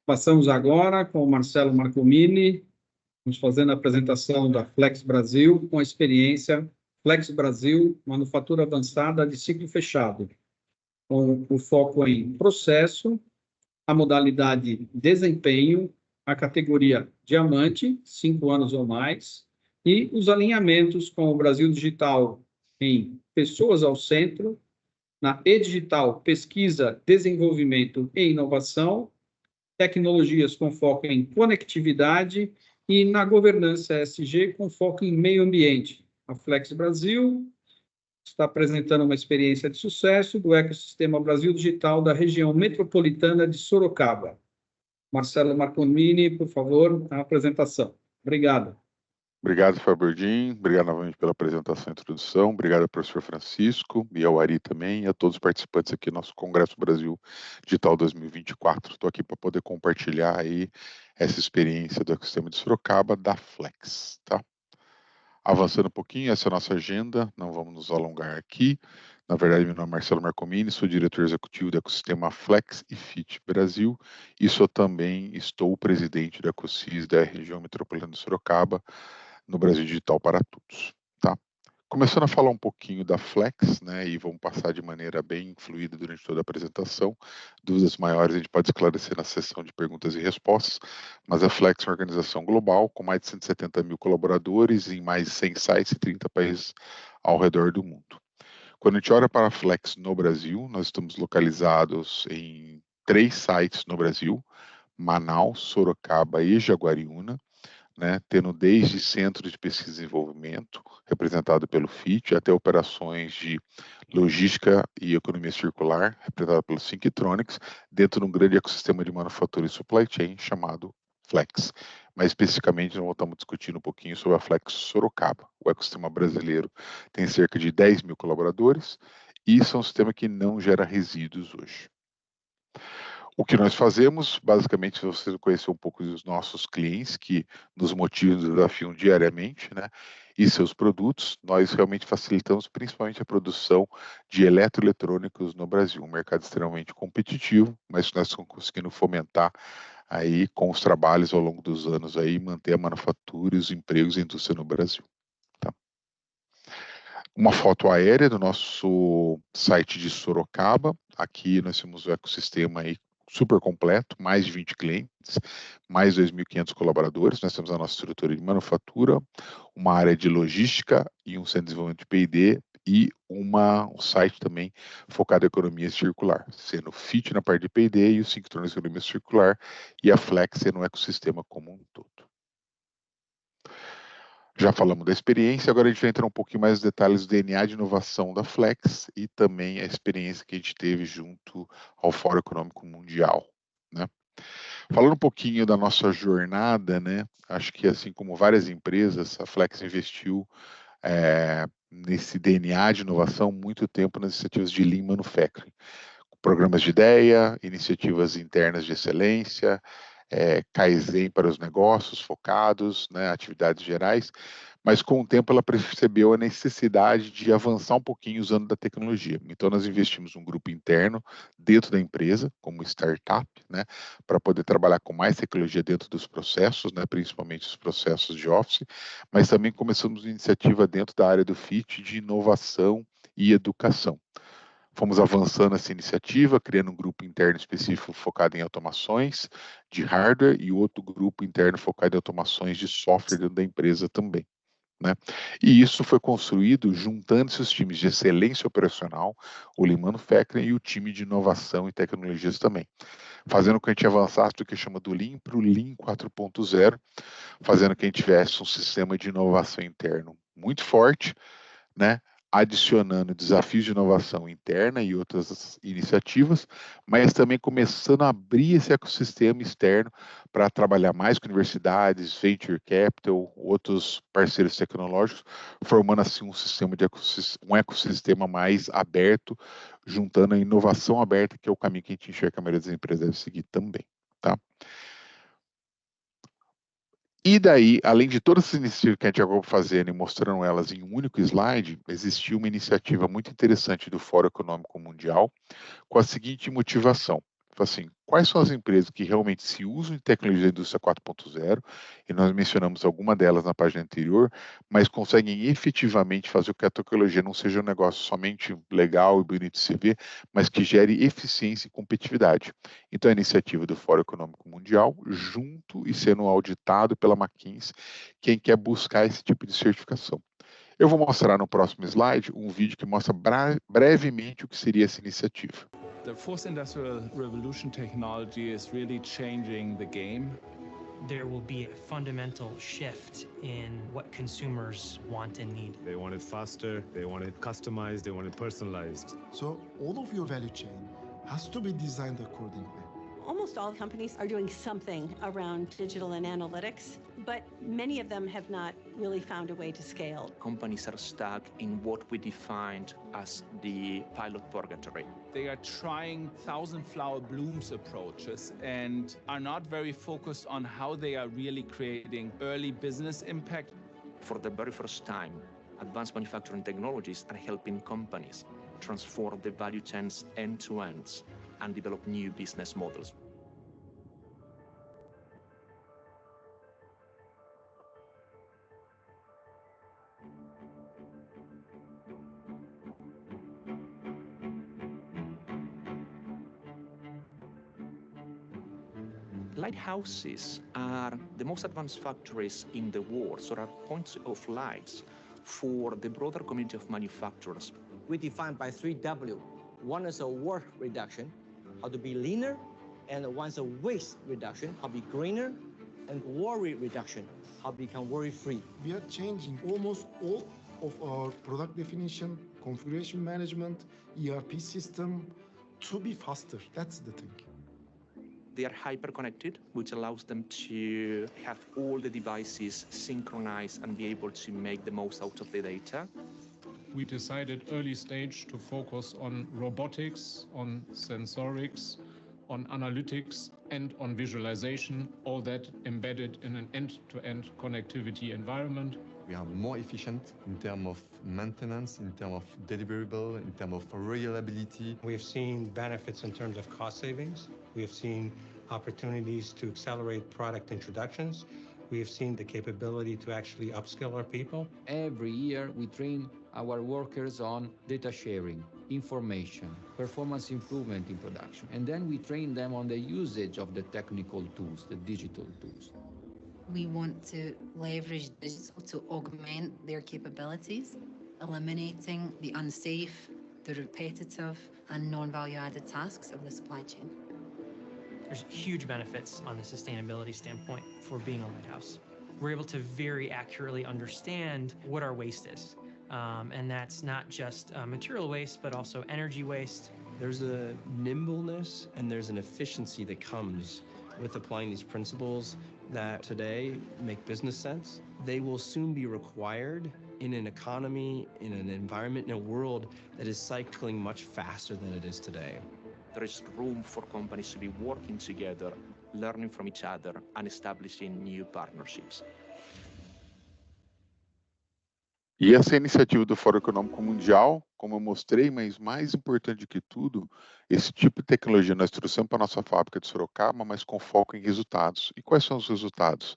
Passamos agora com o Marcelo Marcomini, vamos fazendo a apresentação da Flex Brasil com a experiência Flex Brasil, manufatura avançada de ciclo fechado, com o foco em processo, a modalidade desempenho, a categoria diamante, 5 anos ou mais, e os alinhamentos com o Brasil Digital em pessoas ao centro, na E-Digital, pesquisa, desenvolvimento e inovação, tecnologias com foco em conectividade e na governança ESG com foco em meio ambiente. A Flex Brasil está apresentando uma experiência de sucesso do ecossistema Brasil Digital da região metropolitana de Sorocaba. Marcelo Marcomini, por favor, a apresentação. Obrigado. Obrigado, Faberdim. Obrigado novamente pela apresentação e introdução. Obrigado ao professor Francisco e ao Ari também, e a todos os participantes aqui do nosso Congresso Brasil Digital 2024. Estou aqui para poder compartilhar aí essa experiência do ecossistema de Sorocaba da Flex, tá? Avançando um pouquinho, essa é a nossa agenda, não vamos nos alongar aqui. Na verdade, meu nome é Marcelo Marcomini, sou diretor executivo do ecossistema Flex e Fit Brasil, e também estou o presidente do EcoSys da região metropolitana de Sorocaba, no Brasil Digital para Todos, tá? Começando a falar um pouquinho da Flex, né, e vamos passar de maneira bem fluida durante toda a apresentação. Dúvidas maiores a gente pode esclarecer na sessão de perguntas e respostas, mas a Flex é uma organização global com mais de 170 mil colaboradores em mais de 100 sites e 30 países ao redor do mundo. Quando a gente olha para a Flex no Brasil, nós estamos localizados em 3 sites no Brasil, Manaus, Sorocaba e Jaguariúna, né, tendo desde centros de pesquisa e desenvolvimento, representado pelo FIT, até operações de logística e economia circular, representado pelo Synctronics, dentro de um grande ecossistema de manufatura e supply chain chamado Flex. Mais especificamente, nós estamos discutindo um pouquinho sobre a Flex Sorocaba. O ecossistema brasileiro tem cerca de 10 mil colaboradores e isso é um sistema que não gera resíduos hoje. O que nós fazemos, basicamente, vocês conhecer um pouco dos nossos clientes que nos motivam e nos desafiam diariamente, né? E seus produtos, nós realmente facilitamos principalmente a produção de eletroeletrônicos no Brasil, um mercado extremamente competitivo, mas nós estamos conseguindo fomentar aí com os trabalhos ao longo dos anos aí, manter a manufatura e os empregos e a indústria no Brasil. Tá? Uma foto aérea do nosso site de Sorocaba. Aqui nós temos o ecossistema aí super completo, mais de 20 clientes, mais 2.500 colaboradores. Nós temos a nossa estrutura de manufatura, uma área de logística e um centro de desenvolvimento de P&D e um site também focado em economia circular, sendo o FIT na parte de P&D e o Synctronics na economia circular e a Flex sendo o ecossistema como um todo. Já falamos da experiência, agora a gente vai entrar um pouquinho mais nos detalhes do DNA de inovação da Flex e também a experiência que a gente teve junto ao Fórum Econômico Mundial, né? Falando um pouquinho da nossa jornada, né? Acho que assim como várias empresas, a Flex investiu nesse DNA de inovação muito tempo nas iniciativas de Lean Manufacturing, programas de ideia, iniciativas internas de excelência, Kaizen para os negócios focados, né, atividades gerais, mas com o tempo ela percebeu a necessidade de avançar um pouquinho usando da tecnologia. Então nós investimos um grupo interno dentro da empresa, como startup, né, para poder trabalhar com mais tecnologia dentro dos processos, né, principalmente os processos de office, mas também começamos uma iniciativa dentro da área do FIT de inovação e educação. Fomos avançando essa iniciativa, criando um grupo interno específico focado em automações de hardware e outro grupo interno focado em automações de software dentro da empresa também, né? E isso foi construído juntando-se os times de excelência operacional, o Lean Manufacturing e o time de inovação e tecnologias também, fazendo com que a gente avançasse do que chama do Lean para o Lean 4.0, fazendo com que a gente tivesse um sistema de inovação interno muito forte, né? Adicionando desafios de inovação interna e outras iniciativas, mas também começando a abrir esse ecossistema externo para trabalhar mais com universidades, venture capital, outros parceiros tecnológicos, formando assim um ecossistema mais aberto, juntando a inovação aberta, que é o caminho que a gente enxerga que a maioria das empresas deve seguir também, tá? E daí, além de todas essas iniciativas que a gente acabou fazendo e mostrando elas em um único slide, existiu uma iniciativa muito interessante do Fórum Econômico Mundial com a seguinte motivação: assim, quais são as empresas que realmente se usam de tecnologia da indústria 4.0, e nós mencionamos alguma delas na página anterior, mas conseguem efetivamente fazer com que a tecnologia não seja um negócio somente legal e bonito de se ver, mas que gere eficiência e competitividade. Então, a iniciativa do Fórum Econômico Mundial, junto e sendo auditado pela McKinsey, quem quer buscar esse tipo de certificação. Eu vou mostrar no próximo slide um vídeo que mostra brevemente o que seria essa iniciativa. The fourth industrial revolution technology is really changing the game. There will be a fundamental shift in what consumers want and need. They want it faster, they want it customized, they want it personalized. So all of your value chain has to be designed accordingly. Almost all companies are doing something around digital and analytics, but many of them have not really found a way to scale. Companies are stuck in what we defined as the pilot purgatory. They are trying thousand flower blooms approaches and are not very focused on how they are really creating early business impact. For the very first time, advanced manufacturing technologies are helping companies transform the value chains end to end and develop new business models. Lighthouses are the most advanced factories in the world, so are points of lights for the broader community of manufacturers. We defined by 3W. One is a work reduction, how to be leaner, and one is a waste reduction, how to be greener, and worry reduction, how to become worry-free. We are changing almost all of our product definition, configuration management, ERP system to be faster. That's the thing. They are hyper-connected, which allows them to have all the devices synchronized and be able to make the most out of the data. We decided early stage to focus on robotics, on sensorics, on analytics, and on visualization, all that embedded in an end-to-end connectivity environment. We are more efficient in terms of maintenance, in terms of deliverable, in terms of reliability. We have seen benefits in terms of cost savings. We have seen opportunities to accelerate product introductions. We have seen the capability to actually upskill our people. Every year we train our workers on data sharing, information, performance improvement in production. And then we train them on the usage of the technical tools, the digital tools. We want to leverage digital to augment their capabilities, eliminating the unsafe, the repetitive, and non-value-added tasks of the supply chain. There's huge benefits on the sustainability standpoint for being a lighthouse. We're able to very accurately understand what our waste is. And that's not just material waste, but also energy waste. There's a nimbleness and there's an efficiency that comes with applying these principles that today make business sense. They will soon be required in an economy, in an environment, in a world that is cycling much faster than it is today. There is room for companies to be working together, learning from each other, and establishing new partnerships. E essa é a iniciativa do Fórum Econômico Mundial, como eu mostrei, mas mais importante do que tudo, esse tipo de tecnologia nós trouxemos para a nossa fábrica de Sorocaba, mas com foco em resultados. E quais são os resultados?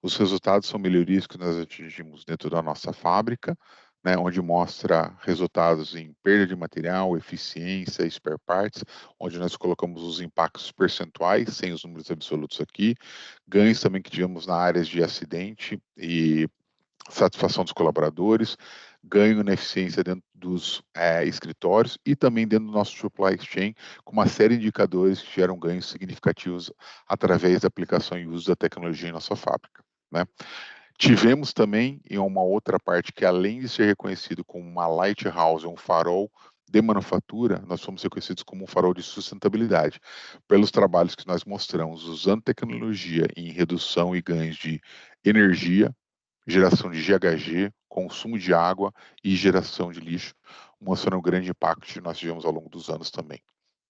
Os resultados são melhorias que nós atingimos dentro da nossa fábrica, né, onde mostra resultados em perda de material, eficiência, spare parts, onde nós colocamos os impactos percentuais, sem os números absolutos aqui, ganhos também que tivemos na área de acidente e satisfação dos colaboradores, ganho na eficiência dentro dos escritórios e também dentro do nosso supply chain, com uma série de indicadores que geram ganhos significativos através da aplicação e uso da tecnologia em nossa fábrica, né? Tivemos também, em uma outra parte, que além de ser reconhecido como uma lighthouse, um farol de manufatura, nós fomos reconhecidos como um farol de sustentabilidade, pelos trabalhos que nós mostramos, usando tecnologia em redução e ganhos de energia, geração de GHG, consumo de água e geração de lixo, mostrando o grande impacto que nós tivemos ao longo dos anos também,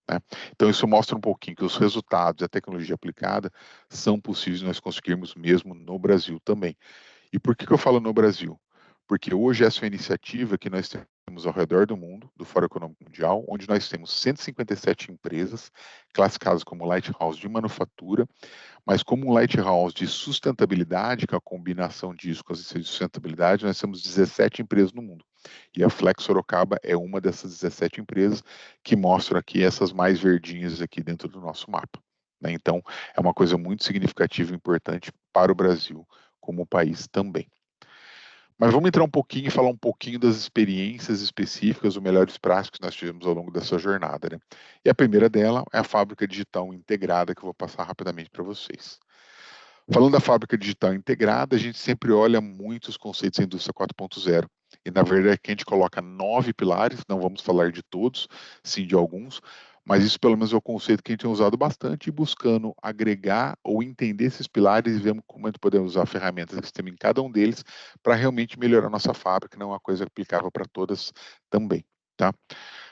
né? Então isso mostra um pouquinho que os resultados da tecnologia aplicada são possíveis nós conseguirmos mesmo no Brasil também. E por que eu falo no Brasil? porque hoje essa é uma iniciativa que nós temos ao redor do mundo, do Fórum Econômico Mundial, onde nós temos 157 empresas classificadas como Lighthouse de manufatura, mas como um Lighthouse de sustentabilidade, que é a combinação disso com as de sustentabilidade, nós temos 17 empresas no mundo. E a Flex Sorocaba é uma dessas 17 empresas que mostram aqui essas mais verdinhas aqui dentro do nosso mapa, né? Então, é uma coisa muito significativa e importante para o Brasil como país também. Mas vamos entrar um pouquinho e falar um pouquinho das experiências específicas, ou melhores práticas que nós tivemos ao longo dessa jornada, né? E a primeira dela é a fábrica digital integrada, que eu vou passar rapidamente para vocês. Falando da fábrica digital integrada, a gente sempre olha muito os conceitos da indústria 4.0. E, na verdade, aqui a gente coloca 9 pilares, não vamos falar de todos, sim de alguns, mas isso pelo menos é o conceito que a gente tem usado bastante, e buscando agregar ou entender esses pilares e vemos como a gente podemos usar ferramentas que tem em cada um deles para realmente melhorar a nossa fábrica, não é uma coisa aplicável para todas também, tá?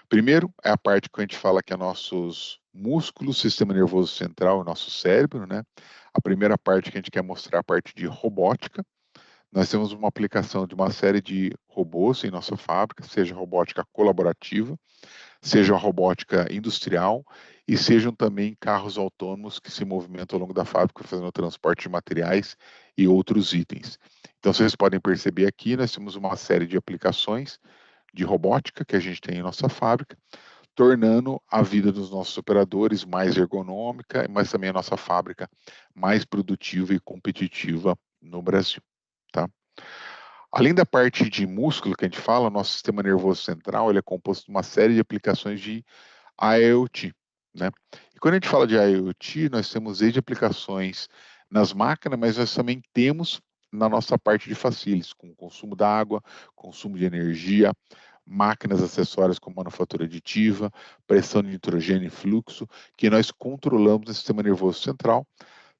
Primeiro é a parte que a gente fala que é nossos músculos, sistema nervoso central, o nosso cérebro, né? A primeira parte que a gente quer mostrar é a parte de robótica. Nós temos uma aplicação de uma série de robôs em nossa fábrica, seja robótica colaborativa, seja a robótica industrial e sejam também carros autônomos que se movimentam ao longo da fábrica fazendo o transporte de materiais e outros itens. Então, vocês podem perceber aqui, nós temos uma série de aplicações de robótica que a gente tem em nossa fábrica, tornando a vida dos nossos operadores mais ergonômica, mas também a nossa fábrica mais produtiva e competitiva no Brasil, tá? Além da parte de músculo que a gente fala, nosso sistema nervoso central ele é composto de uma série de aplicações de IoT, né? E quando a gente fala de IoT, nós temos desde aplicações nas máquinas, mas nós também temos na nossa parte de facilities, com consumo da água, consumo de energia, máquinas acessórias como manufatura aditiva, pressão de nitrogênio e fluxo, que nós controlamos no sistema nervoso central,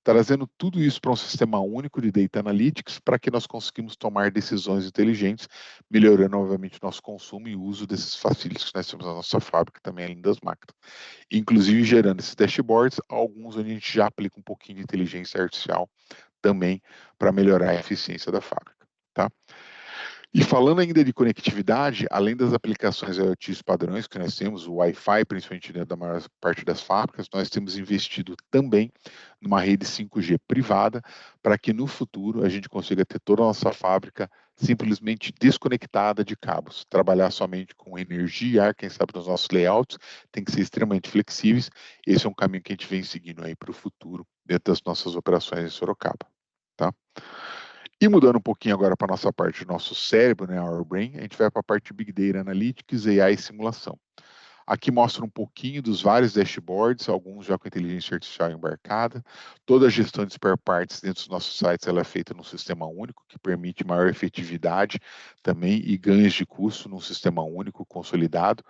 trazendo tudo isso para um sistema único de Data Analytics para que nós conseguimos tomar decisões inteligentes, melhorando, obviamente, o nosso consumo e uso desses facilities que nós temos na nossa fábrica, também além das máquinas. Inclusive, gerando esses dashboards, alguns onde a gente já aplica um pouquinho de inteligência artificial também para melhorar a eficiência da fábrica, tá? E falando ainda de conectividade, além das aplicações IoT padrões que nós temos, o Wi-Fi, principalmente dentro da maior parte das fábricas, nós temos investido também numa rede 5G privada, para que no futuro a gente consiga ter toda a nossa fábrica simplesmente desconectada de cabos, trabalhar somente com energia e ar, quem sabe nos nossos layouts, tem que ser extremamente flexíveis. Esse é um caminho que a gente vem seguindo aí para o futuro, dentro das nossas operações em Sorocaba, tá? E mudando um pouquinho agora para a nossa parte do nosso cérebro, né, Our Brain, a gente vai para a parte de Big Data Analytics, AI e simulação. Aqui mostra um pouquinho dos vários dashboards, alguns já com inteligência artificial embarcada. Toda a gestão de spare parts dentro dos nossos sites ela é feita num sistema único, que permite maior efetividade também e ganhos de custo num sistema único, consolidado,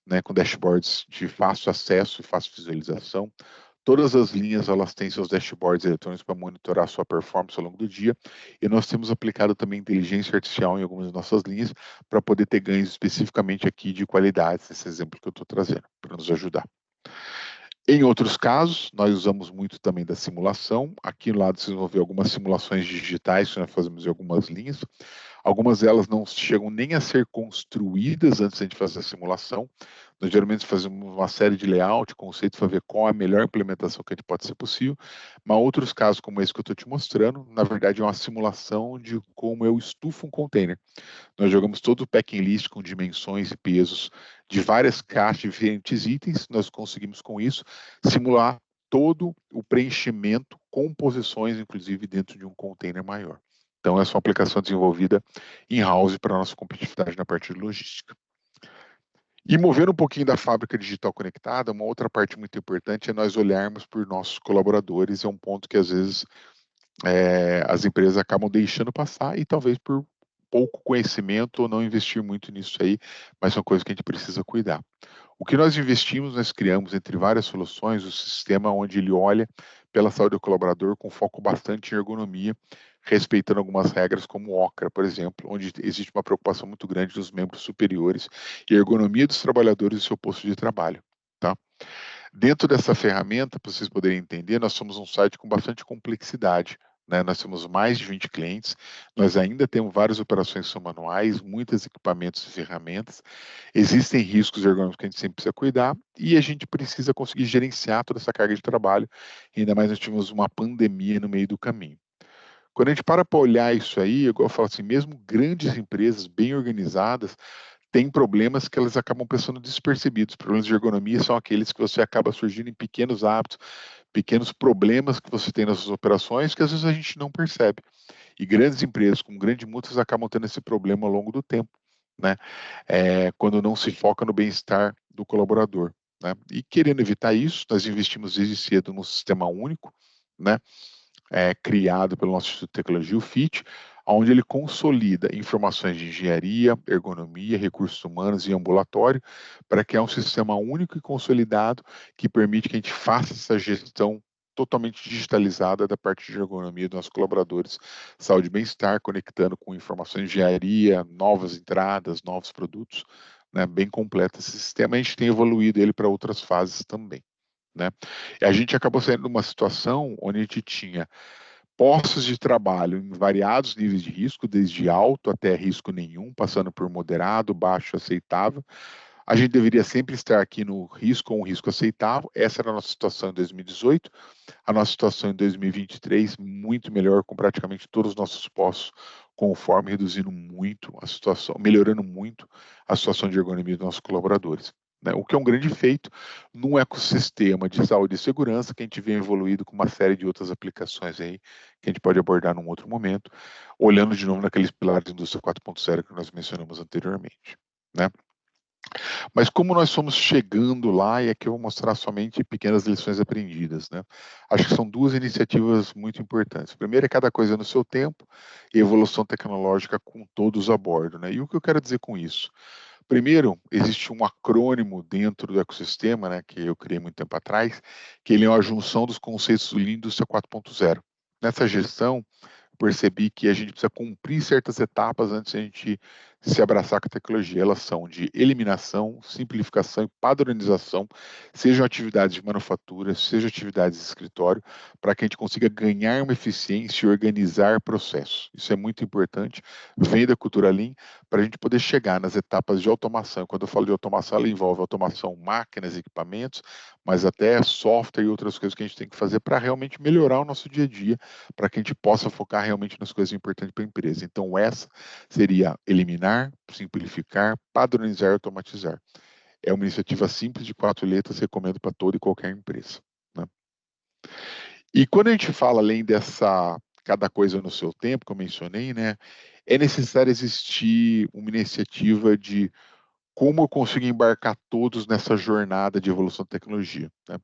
né, com dashboards de fácil acesso e fácil visualização. Todas as linhas elas têm seus dashboards eletrônicos para monitorar a sua performance ao longo do dia, e nós temos aplicado também inteligência artificial em algumas das nossas linhas para poder ter ganhos especificamente aqui de qualidade, esse exemplo que eu estou trazendo, para nos ajudar. Em outros casos, nós usamos muito também da simulação. Aqui no lado vocês vão ver algumas simulações digitais que nós fazemos em algumas linhas. Algumas delas não chegam nem a ser construídas antes de a gente fazer a simulação. Nós geralmente fazemos uma série de layout, conceitos, para ver qual é a melhor implementação que a gente pode ser possível. Mas outros casos, como esse que eu estou te mostrando, na verdade é uma simulação de como eu estufo um container. Nós jogamos todo o packing list com dimensões e pesos de várias caixas de diferentes itens. Nós conseguimos, com isso, simular todo o preenchimento com posições, inclusive, dentro de um container maior. Então, essa é uma aplicação desenvolvida in-house para a nossa competitividade na parte de logística. E movendo um pouquinho da fábrica digital conectada, uma outra parte muito importante é nós olharmos por nossos colaboradores. É um ponto que, às vezes, as empresas acabam deixando passar e talvez por pouco conhecimento ou não investir muito nisso aí, mas é uma coisa que a gente precisa cuidar. O que nós investimos, nós criamos entre várias soluções o sistema onde ele olha pela saúde do colaborador com foco bastante em ergonomia, respeitando algumas regras como o OCRA, por exemplo, onde existe uma preocupação muito grande dos membros superiores e a ergonomia dos trabalhadores do seu posto de trabalho, tá? Dentro dessa ferramenta, para vocês poderem entender, nós somos um site com bastante complexidade, né? Nós temos mais de 20 clientes, nós ainda temos várias operações que são manuais, muitos equipamentos e ferramentas, existem riscos ergonômicos que a gente sempre precisa cuidar e a gente precisa conseguir gerenciar toda essa carga de trabalho, ainda mais nós tivemos uma pandemia no meio do caminho. Quando a gente para olhar isso aí, igual eu falo assim, mesmo grandes empresas bem organizadas, têm problemas que elas acabam passando despercebidos. Problemas de ergonomia são aqueles que você acaba surgindo em pequenos hábitos, pequenos problemas que você tem nas suas operações que às vezes a gente não percebe. E grandes empresas com grandes multas acabam tendo esse problema ao longo do tempo, né? Quando não se foca no bem-estar do colaborador, né? E querendo evitar isso, nós investimos desde cedo num sistema único, né? Criado pelo nosso Instituto de Tecnologia, o FIT, onde ele consolida informações de engenharia, ergonomia, recursos humanos e ambulatório, para criar um sistema único e consolidado que permite que a gente faça essa gestão totalmente digitalizada da parte de ergonomia dos nossos colaboradores, saúde e bem-estar, conectando com informações de engenharia, novas entradas, novos produtos, né, bem completo esse sistema. A gente tem evoluído ele para outras fases também, né? E a gente acabou saindo de uma situação onde a gente tinha postos de trabalho em variados níveis de risco, desde alto até risco nenhum, passando por moderado, baixo, aceitável. A gente deveria sempre estar aqui no risco ou um risco aceitável. Essa era a nossa situação em 2018. A nossa situação em 2023, muito melhor, com praticamente todos os nossos postos conforme, reduzindo muito a situação, melhorando muito a situação de ergonomia dos nossos colaboradores, né? O que é um grande feito num ecossistema de saúde e segurança que a gente vem evoluído com uma série de outras aplicações aí, que a gente pode abordar num outro momento, olhando de novo naqueles pilares da indústria 4.0 que nós mencionamos anteriormente, né? Mas como nós fomos chegando lá, e aqui eu vou mostrar somente pequenas lições aprendidas, né? Acho que são duas iniciativas muito importantes. Primeiro é cada coisa no seu tempo e evolução tecnológica com todos a bordo, né? E o que eu quero dizer com isso? Primeiro, existe um acrônimo dentro do ecossistema, né, que eu criei muito tempo atrás, que ele é uma junção dos conceitos do Lean Indústria 4.0. Nessa gestão, percebi que a gente precisa cumprir certas etapas antes de a gente se abraçar com a tecnologia. Elas são de eliminação, simplificação e padronização, sejam atividades de manufatura, sejam atividades de escritório, para que a gente consiga ganhar uma eficiência e organizar processos. Isso é muito importante, vem da cultura Lean, para a gente poder chegar nas etapas de automação. Quando eu falo de automação, ela envolve automação, máquinas, equipamentos, mas até software e outras coisas que a gente tem que fazer para realmente melhorar o nosso dia a dia, para que a gente possa focar realmente nas coisas importantes para a empresa. Então, essa seria eliminar, simplificar, padronizar e automatizar. É uma iniciativa simples de 4 letras, recomendo para toda e qualquer empresa, né? E quando a gente fala além dessa cada coisa no seu tempo, que eu mencionei, né, é necessário existir uma iniciativa de como eu consigo embarcar todos nessa jornada de evolução da tecnologia, né?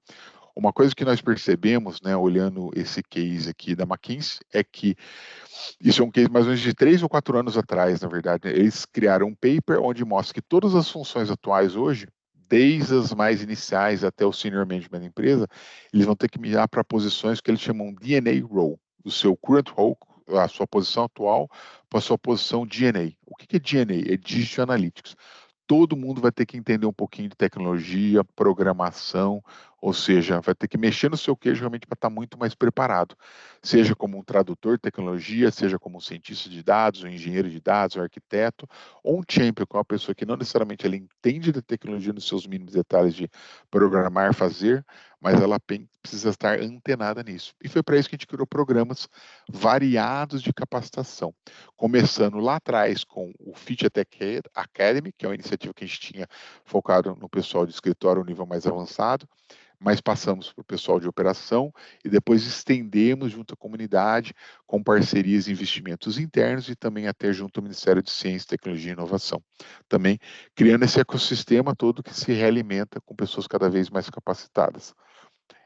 Uma coisa que nós percebemos, né, olhando esse case aqui da McKinsey, é que isso é um case mais ou menos de 3 ou 4 anos atrás, na verdade, né? Eles criaram um paper onde mostra que todas as funções atuais hoje, desde as mais iniciais até o senior management da empresa, eles vão ter que migrar para posições que eles chamam DNA role, do seu current role, a sua posição atual, para a sua posição DNA. O que é DNA? É Digital Analytics. Todo mundo vai ter que entender um pouquinho de tecnologia, programação, ou seja, vai ter que mexer no seu queijo realmente para estar muito mais preparado, seja como um tradutor de tecnologia, seja como um cientista de dados, um engenheiro de dados, um arquiteto, ou um champion, que é uma pessoa que não necessariamente ela entende da tecnologia nos seus mínimos detalhes de programar, fazer, mas ela precisa estar antenada nisso. E foi para isso que a gente criou programas variados de capacitação, começando lá atrás com o Fit Tech Academy, que é uma iniciativa que a gente tinha focado no pessoal de escritório, um nível mais avançado, mas passamos para o pessoal de operação e depois estendemos junto à comunidade com parcerias e investimentos internos e também até junto ao Ministério de Ciência, Tecnologia e Inovação. Também criando esse ecossistema todo que se realimenta com pessoas cada vez mais capacitadas.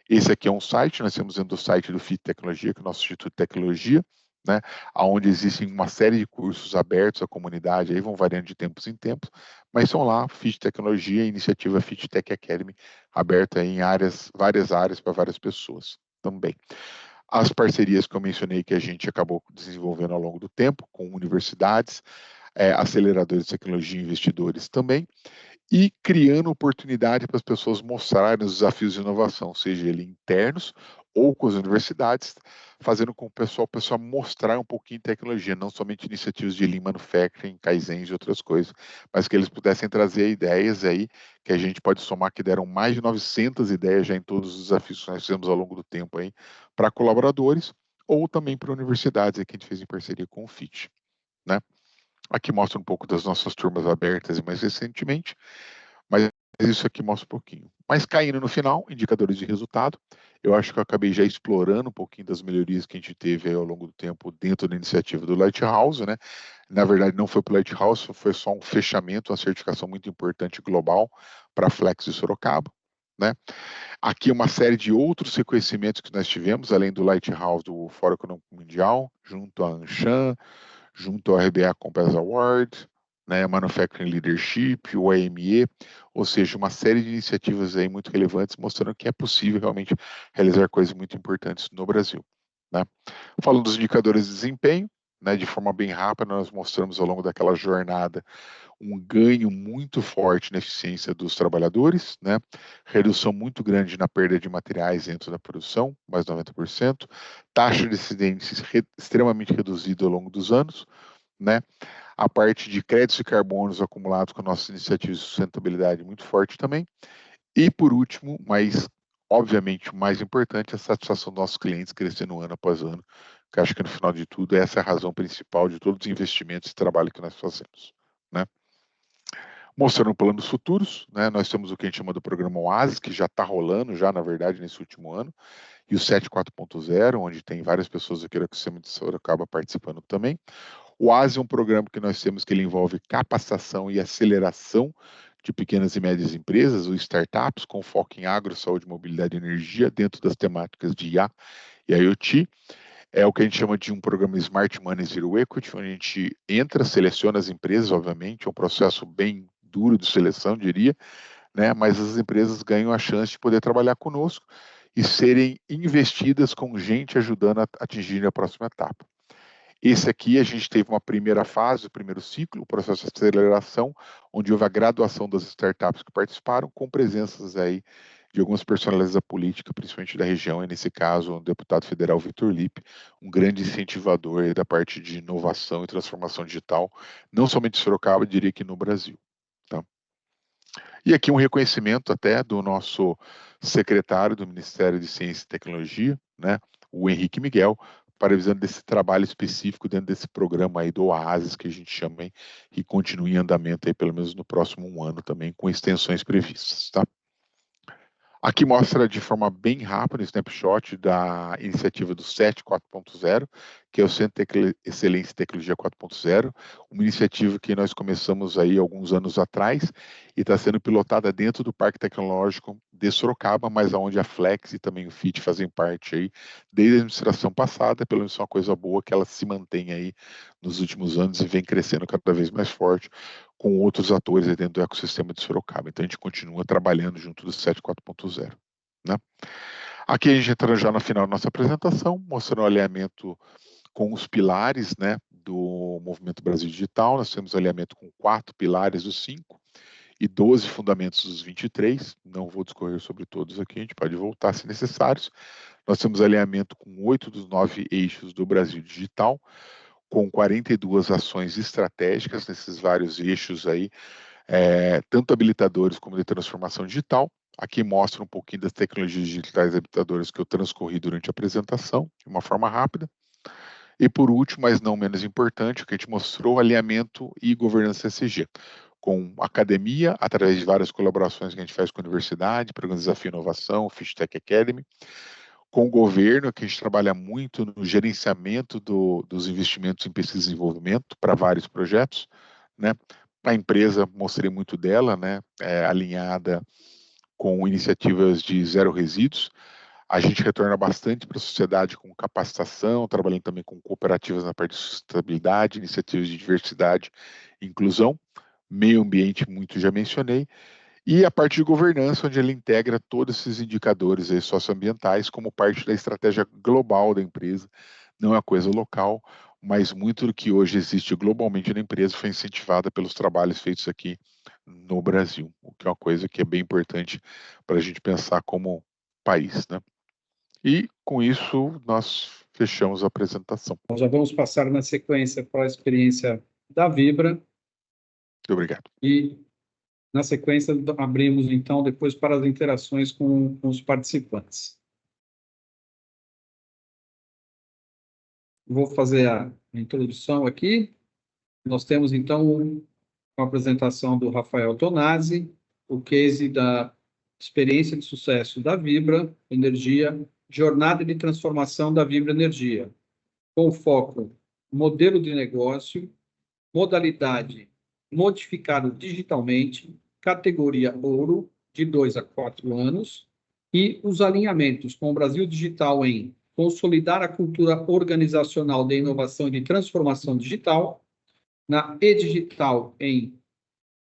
Esse aqui é um site, nós temos dentro do site do FIT Tecnologia, que é o nosso Instituto de Tecnologia, né, onde existem uma série de cursos abertos à comunidade, aí vão variando de tempos em tempos, mas são lá, FIT Tecnologia, iniciativa FIT Tech Academy, aberta em várias áreas para várias pessoas também. As parcerias que eu mencionei que a gente acabou desenvolvendo ao longo do tempo, com universidades, aceleradores de tecnologia e investidores também, e criando oportunidade para as pessoas mostrarem os desafios de inovação, seja ele internos ou com as universidades, fazendo com que o pessoal mostrar um pouquinho de tecnologia, não somente iniciativas de Lean Manufacturing, Kaizens e outras coisas, mas que eles pudessem trazer ideias aí, que a gente pode somar que deram mais de 900 ideias já em todos os desafios que nós fizemos ao longo do tempo aí, para colaboradores, ou também para universidades, aí, que a gente fez em parceria com o FIT, né? Aqui mostra um pouco das nossas turmas abertas e mais recentemente, mas isso aqui mostra um pouquinho. Mas caindo no final, indicadores de resultado, eu acho que eu acabei já explorando um pouquinho das melhorias que a gente teve aí ao longo do tempo dentro da iniciativa do Lighthouse, né? Na verdade, não foi para o Lighthouse, foi só um fechamento, uma certificação muito importante global para a Flex de Sorocaba, né? Aqui uma série de outros reconhecimentos que nós tivemos, além do Lighthouse do Fórum Econômico Mundial, junto à Anshan, junto ao RBA Compass Award, né, Manufacturing Leadership, o AME, ou seja, uma série de iniciativas aí muito relevantes, mostrando que é possível realmente realizar coisas muito importantes no Brasil, né? Falando dos indicadores de desempenho, né, de forma bem rápida, nós mostramos ao longo daquela jornada um ganho muito forte na eficiência dos trabalhadores, né? Redução muito grande na perda de materiais dentro da produção, mais 90%, taxa de acidentes extremamente reduzida ao longo dos anos, né? A parte de créditos e carbonos acumulados com nossas iniciativas de sustentabilidade muito forte também. E por último, mas obviamente o mais importante, a satisfação dos nossos clientes crescendo ano após ano, que acho que no final de tudo essa é a razão principal de todos os investimentos e trabalho que nós fazemos, né? Mostrando planos futuros, né? Nós temos o que a gente chama do programa Oasis, que já está rolando, já na verdade, nesse último ano, e o 7 4.0, onde tem várias pessoas aqui do ecossistema de Sorocaba participando também. O Oasis é um programa que nós temos que ele envolve capacitação e aceleração de pequenas e médias empresas, ou startups, com foco em agro, saúde, mobilidade e energia, dentro das temáticas de IA e IoT. É o que a gente chama de um programa Smart Money Zero Equity, onde a gente entra, seleciona as empresas, obviamente, é um processo bem duro de seleção, diria, né? Mas as empresas ganham a chance de poder trabalhar conosco e serem investidas com gente ajudando a atingir a próxima etapa. Esse aqui a gente teve uma primeira fase, o primeiro ciclo, o processo de aceleração, onde houve a graduação das startups que participaram, com presenças aí de algumas personalidades da política, principalmente da região, e nesse caso o deputado federal Vitor Lippe, um grande incentivador da parte de inovação e transformação digital, não somente em Sorocaba, eu diria que no Brasil. Tá? E aqui um reconhecimento até do nosso secretário do Ministério de Ciência e Tecnologia, né, o Henrique Miguel, parabenizando desse trabalho específico dentro desse programa aí do Oasis, que a gente chama aí, e continue em andamento aí pelo menos no próximo ano também, com extensões previstas, tá? Aqui mostra de forma bem rápida o snapshot da iniciativa do SET 4.0, que é o Centro de Excelência e Tecnologia 4.0, uma iniciativa que nós começamos aí alguns anos atrás e está sendo pilotada dentro do Parque Tecnológico de Sorocaba, mas onde a Flex e também o FIT fazem parte aí desde a administração passada, pelo menos é uma coisa boa que ela se mantém aí nos últimos anos e vem crescendo cada vez mais forte, com outros atores aí dentro do ecossistema de Sorocaba. Então, a gente continua trabalhando junto do 7 4.0, né? Aqui a gente entra já no final da nossa apresentação, mostrando o alinhamento com os pilares, né, do Movimento Brasil Digital. Nós temos alinhamento com 4 pilares dos 5 e 12 fundamentos dos 23. Não vou discorrer sobre todos aqui, a gente pode voltar se necessários. Nós temos alinhamento com 8 dos 9 eixos do Brasil Digital, com 42 ações estratégicas nesses vários eixos aí, tanto habilitadores como de transformação digital. Aqui mostra um pouquinho das tecnologias digitais habilitadoras que eu transcorri durante a apresentação, de uma forma rápida. E por último, mas não menos importante, o que a gente mostrou, alinhamento e governança ESG, com academia, através de várias colaborações que a gente faz com a universidade, Programa Desafio Inovação, FitTech Academy, com o governo, que a gente trabalha muito no gerenciamento dos investimentos em pesquisa e desenvolvimento para vários projetos, né? A empresa, mostrei muito dela, né? Alinhada com iniciativas de zero resíduos. A gente retorna bastante para a sociedade com capacitação, trabalhando também com cooperativas na parte de sustentabilidade, iniciativas de diversidade e inclusão, meio ambiente, muito já mencionei, e a parte de governança, onde ele integra todos esses indicadores aí socioambientais como parte da estratégia global da empresa. Não é uma coisa local, mas muito do que hoje existe globalmente na empresa foi incentivada pelos trabalhos feitos aqui no Brasil, o que é uma coisa que é bem importante para a gente pensar como país, né? E com isso nós fechamos a apresentação. Nós já vamos passar na sequência para a experiência da Vibra. Muito obrigado. E na sequência abrimos então depois para as interações com os participantes. Vou fazer a introdução aqui. Nós temos então a apresentação do Rafael Tonazzi, o case da experiência de sucesso da Vibra Energia, jornada de transformação da Vibra Energia, com foco modelo de negócio, modalidade modificado digitalmente, categoria ouro, de 2 a 4 anos, e os alinhamentos com o Brasil Digital em consolidar a cultura organizacional de inovação e de transformação digital, na e-digital em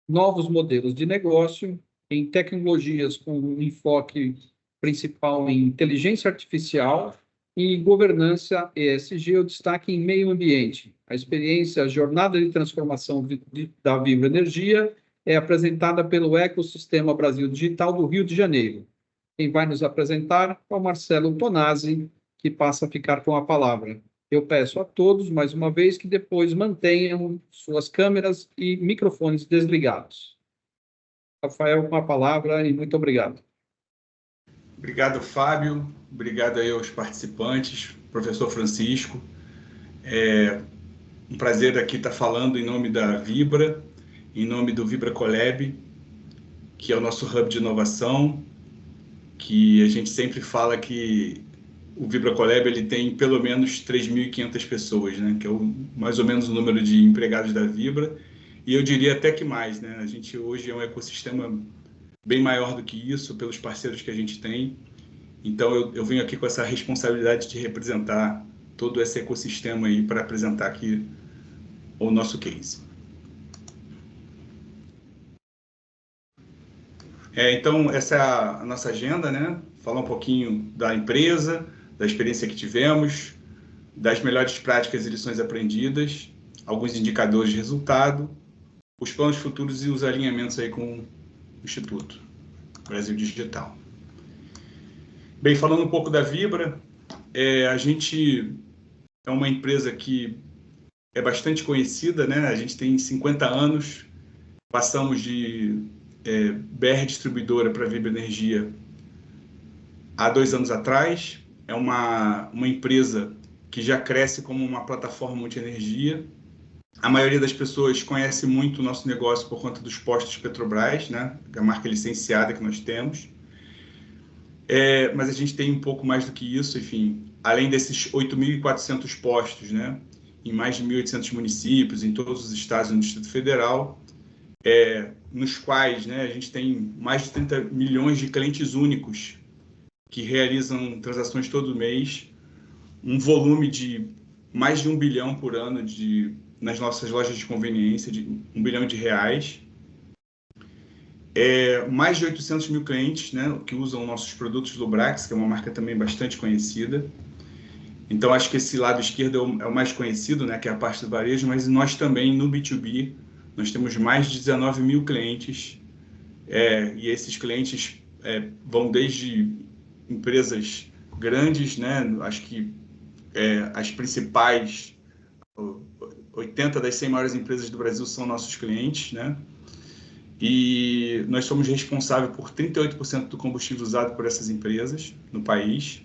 novos modelos de negócio, em tecnologias com um enfoque principal em inteligência artificial e governança ESG, o destaque em meio ambiente. A experiência, a jornada de transformação da Vibra Energia é apresentada pelo Ecossistema Brasil Digital do Rio de Janeiro. Quem vai nos apresentar é o Marcelo Tonazzi, que passa a ficar com a palavra. Eu peço a todos, mais uma vez, que depois mantenham suas câmeras e microfones desligados. Rafael, com a palavra e muito obrigado. Obrigado, Fábio. Obrigado aí aos participantes, professor Francisco. É um prazer aqui estar falando em nome da Vibra, em nome do Vibra Colab, que é o nosso hub de inovação, que a gente sempre fala que o Vibra Colab ele tem pelo menos 3.500 pessoas, né? Que é mais ou menos o número de empregados da Vibra, e eu diria até que mais, né? A gente hoje é um ecossistema bem maior do que isso, pelos parceiros que a gente tem. Então, eu venho aqui com essa responsabilidade de representar todo esse ecossistema aí para apresentar aqui o nosso case. Então, essa é a nossa agenda, né? Falar um pouquinho da empresa, da experiência que tivemos, das melhores práticas e lições aprendidas, alguns indicadores de resultado, os planos futuros e os alinhamentos aí com o Instituto Brasil Digital. Bem, falando um pouco da Vibra, a gente é uma empresa que é bastante conhecida, né? A gente tem 50 anos, passamos de BR Distribuidora para Vibra Energia há 2 anos atrás. É uma empresa que já cresce como uma plataforma multi-energia. A maioria das pessoas conhece muito o nosso negócio por conta dos postos Petrobras, né? A marca licenciada que nós temos. Mas a gente tem um pouco mais do que isso, enfim, além desses 8.400 postos, né? Em mais de 1.800 municípios, em todos os estados e no Distrito Federal, nos quais, né, a gente tem mais de 30 milhões de clientes únicos que realizam transações todo mês, um volume de mais de 1 bilhão por ano nas nossas lojas de conveniência, de 1 bilhão de reais. Mais de 800 mil clientes, né, que usam nossos produtos Lubrax, que é uma marca também bastante conhecida. Então, acho que esse lado esquerdo é o mais conhecido, né, que é a parte do varejo, mas nós também, no B2B, nós temos mais de 19 mil clientes, e esses clientes vão desde empresas grandes, né, acho que as principais, 80 das 100 maiores empresas do Brasil são nossos clientes, né, e nós somos responsáveis por 38% do combustível usado por essas empresas no país.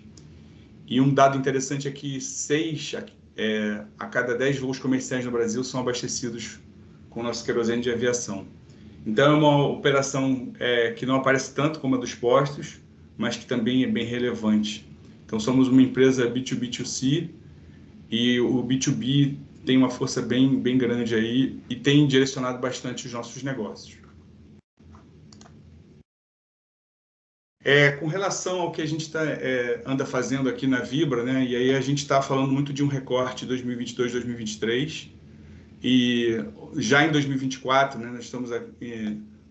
E um dado interessante é que 6 a cada 10 voos comerciais no Brasil são abastecidos com o nosso querosene de aviação. Então, é uma operação que não aparece tanto como a dos postos, mas que também é bem relevante. Então, somos uma empresa B2B2C e o B2B tem uma força bem grande aí e tem direcionado bastante os nossos negócios. Com relação ao que a gente anda fazendo aqui na Vibra, né, e aí a gente está falando muito de um recorte 2022-2023, e já em 2024, né, nós estamos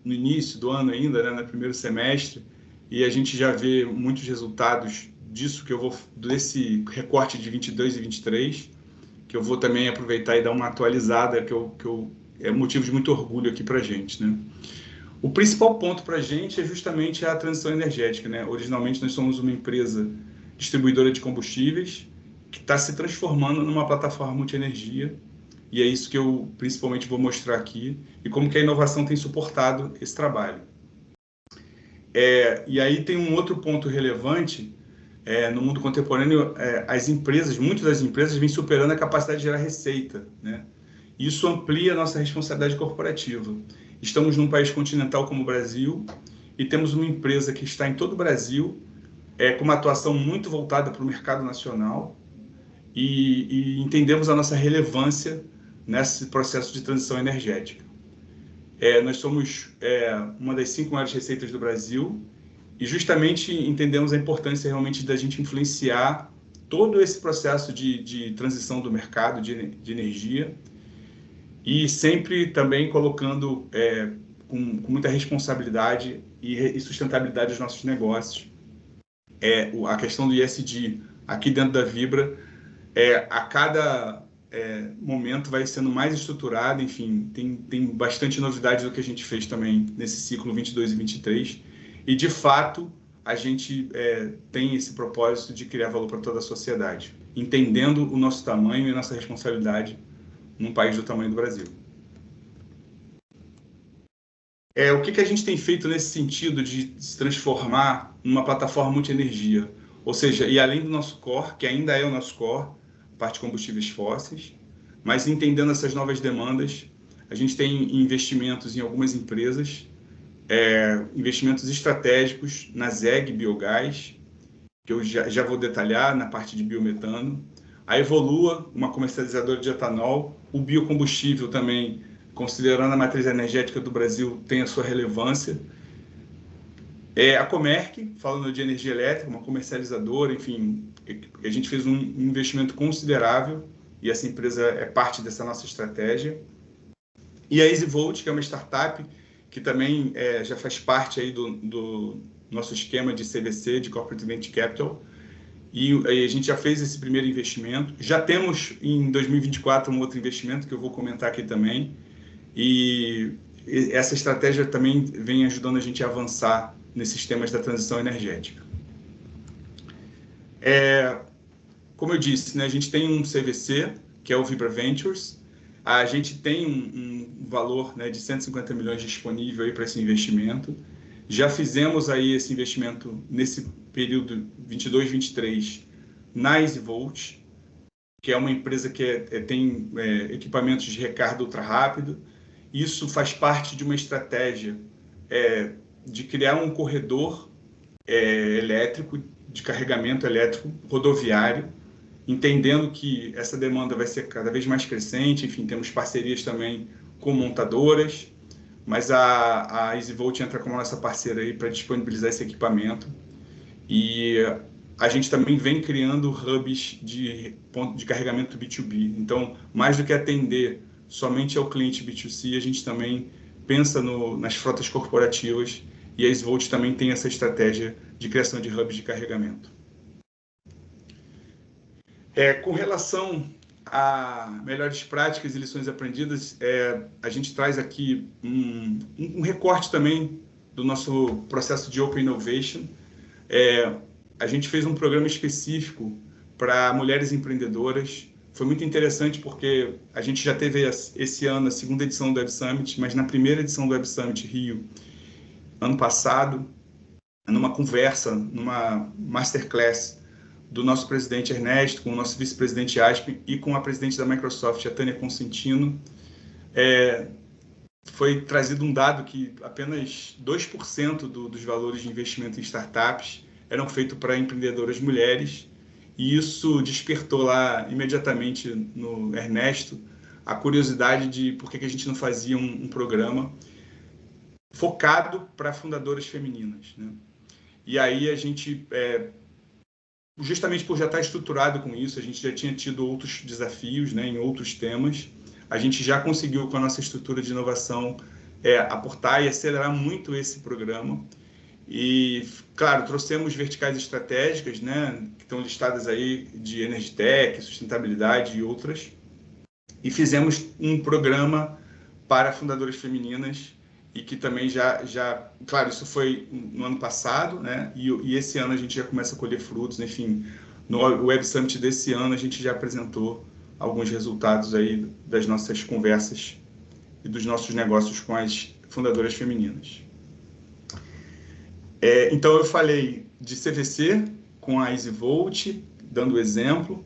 no início do ano ainda, né, no primeiro semestre, e a gente já vê muitos resultados disso, desse recorte de 22 e 23, que eu vou também aproveitar e dar uma atualizada, que é motivo de muito orgulho aqui para a gente, né? O principal ponto para a gente é justamente a transição energética, né? Originalmente, nós somos uma empresa distribuidora de combustíveis que está se transformando numa plataforma multi-energia, e é isso que eu principalmente vou mostrar aqui, e como que a inovação tem suportado esse trabalho. E aí tem um outro ponto relevante, no mundo contemporâneo, muitas das empresas vêm superando a capacidade de gerar receita, né? Isso amplia a nossa responsabilidade corporativa. Estamos num país continental como o Brasil, e temos uma empresa que está em todo o Brasil, com uma atuação muito voltada para o mercado nacional, e entendemos a nossa relevância nesse processo de transição energética. Nós somos uma das 5 maiores receitas do Brasil, e justamente entendemos a importância realmente da gente influenciar todo esse processo de transição do mercado de energia, e sempre também colocando com muita responsabilidade e sustentabilidade os nossos negócios. A questão do ESG aqui dentro da Vibra, a cada momento vai sendo mais estruturado, enfim, tem bastante novidade do que a gente fez também nesse ciclo 22 e 23, e de fato a gente tem esse propósito de criar valor para toda a sociedade, entendendo o nosso tamanho e nossa responsabilidade num país do tamanho do Brasil. O que a gente tem feito nesse sentido de se transformar numa plataforma multi-energia? Ou seja, e além do nosso core, que ainda é o nosso core, parte de combustíveis fósseis, mas entendendo essas novas demandas, a gente tem investimentos em algumas empresas, investimentos estratégicos na ZEG Biogás, que eu já vou detalhar na parte de biometano, a Evolua, uma comercializadora de etanol, o biocombustível também, considerando a matriz energética do Brasil, tem a sua relevância. A Comerc, falando de energia elétrica, uma comercializadora, enfim, a gente fez um investimento considerável e essa empresa é parte dessa nossa estratégia. E a EasyVolt, que é uma startup que também já faz parte aí do nosso esquema de CVC, de Corporate Venture Capital, e a gente já fez esse primeiro investimento. Já temos em 2024 um outro investimento que eu vou comentar aqui também, e essa estratégia também vem ajudando a gente a avançar nesses temas da transição energética. Como eu disse, né, a gente tem um CVC, que é o Vibra Ventures, a gente tem um valor, né, de 150 milhões disponível para esse investimento. Já fizemos aí esse investimento nesse período 22-23 na EasyVolt, que é uma empresa que tem equipamentos de recarga ultra rápido. Isso faz parte de uma estratégia de criar um corredor elétrico, de carregamento elétrico rodoviário, entendendo que essa demanda vai ser cada vez mais crescente. Enfim, temos parcerias também com montadoras, mas a EasyVolt entra como nossa parceira aí para disponibilizar esse equipamento. E a gente também vem criando hubs de ponto de carregamento B2B. Então, mais do que atender somente ao cliente B2C, a gente também pensa nas frotas corporativas, e a EasyVolt também tem essa estratégia de criação de hubs de carregamento. Com relação a melhores práticas e lições aprendidas, a gente traz aqui um recorte também do nosso processo de Open Innovation. A gente fez um programa específico para mulheres empreendedoras. Foi muito interessante porque a gente já teve esse ano a 2ª edição do Web Summit, mas na primeira edição do Web Summit Rio, ano passado, numa conversa, numa masterclass do nosso presidente Ernesto, com o nosso vice-presidente Aspen e com a presidente da Microsoft, a Tânia Consentino, foi trazido um dado que apenas 2% dos valores de investimento em startups eram feitos para empreendedoras mulheres, e isso despertou lá imediatamente no Ernesto a curiosidade de por que a gente não fazia um programa focado para fundadoras femininas, né? E aí a gente, justamente por já estar estruturado com isso, a gente já tinha tido outros desafios, né, em outros temas, a gente já conseguiu, com a nossa estrutura de inovação, aportar e acelerar muito esse programa. E, claro, trouxemos verticais estratégicas, né, que estão listadas aí, de Energy Tech, sustentabilidade e outras, e fizemos um programa para fundadoras femininas, e que também claro, isso foi no ano passado, né? E esse ano a gente já começa a colher frutos, enfim. No Web Summit desse ano a gente já apresentou alguns resultados aí das nossas conversas e dos nossos negócios com as fundadoras femininas. Então eu falei de CVC com a EasyVolt, dando o exemplo.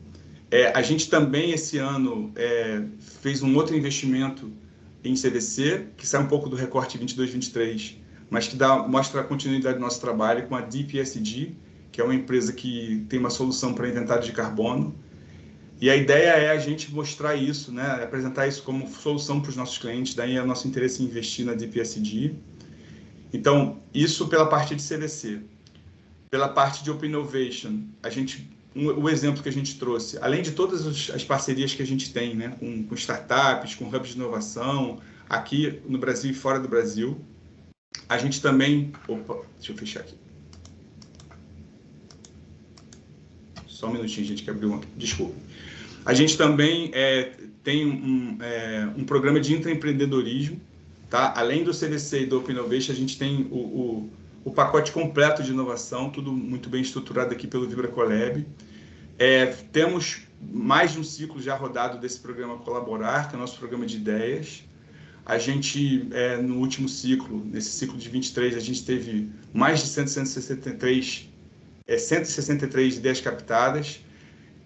A gente também esse ano fez um outro investimento em CVC, que sai um pouco do recorte 22-23, mas que mostra a continuidade do nosso trabalho com a DeepESG, que é uma empresa que tem uma solução para inventário de carbono. E a ideia é a gente mostrar isso, né? Apresentar isso como solução para os nossos clientes, daí é o nosso interesse em investir na DeepESG. Então, isso pela parte de CVC. Pela parte de Open Innovation, o exemplo que a gente trouxe, além de todas as parcerias que a gente tem, né, com startups, com hubs de inovação, aqui no Brasil e fora do Brasil, a gente também... Opa, deixa eu fechar aqui. Só um minutinho, gente, que abriu uma... Desculpa. A gente também tem um programa de intraempreendedorismo, tá? Além do CVC e do Open Innovation, a gente tem o pacote completo de inovação, tudo muito bem estruturado aqui pelo VibraColab. Temos mais de um ciclo já rodado desse programa Colaborar, que é o nosso programa de ideias. A gente, no último ciclo, nesse ciclo de 23, a gente teve mais de 163 ideias captadas.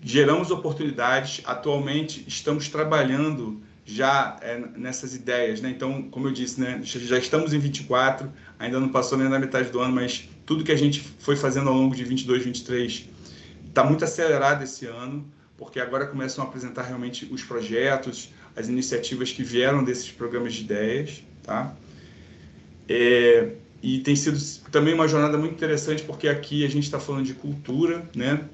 Geramos oportunidades. Atualmente, estamos trabalhando já nessas ideias, né? Então, como eu disse, né, já estamos em 24, ainda não passou nem da metade do ano, mas tudo que a gente foi fazendo ao longo de 22, 23 está muito acelerado esse ano, porque agora começam a apresentar realmente os projetos, as iniciativas que vieram desses programas de ideias, tá? E tem sido também uma jornada muito interessante, porque aqui a gente está falando de cultura, né?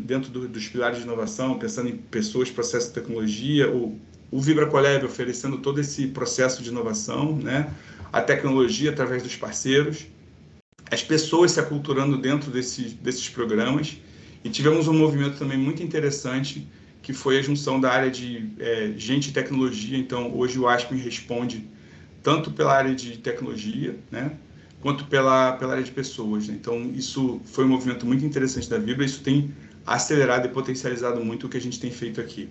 Dentro dos pilares de inovação, pensando em pessoas, processo e tecnologia, o VibraColab oferecendo todo esse processo de inovação, né? A tecnologia através dos parceiros, as pessoas se aculturando dentro desses programas, e tivemos um movimento também muito interessante, que foi a junção da área de gente e tecnologia. Então, hoje o Aspen responde tanto pela área de tecnologia, né, quanto pela área de pessoas, né? Então, isso foi um movimento muito interessante da Vibra, isso tem acelerado e potencializado muito o que a gente tem feito aqui.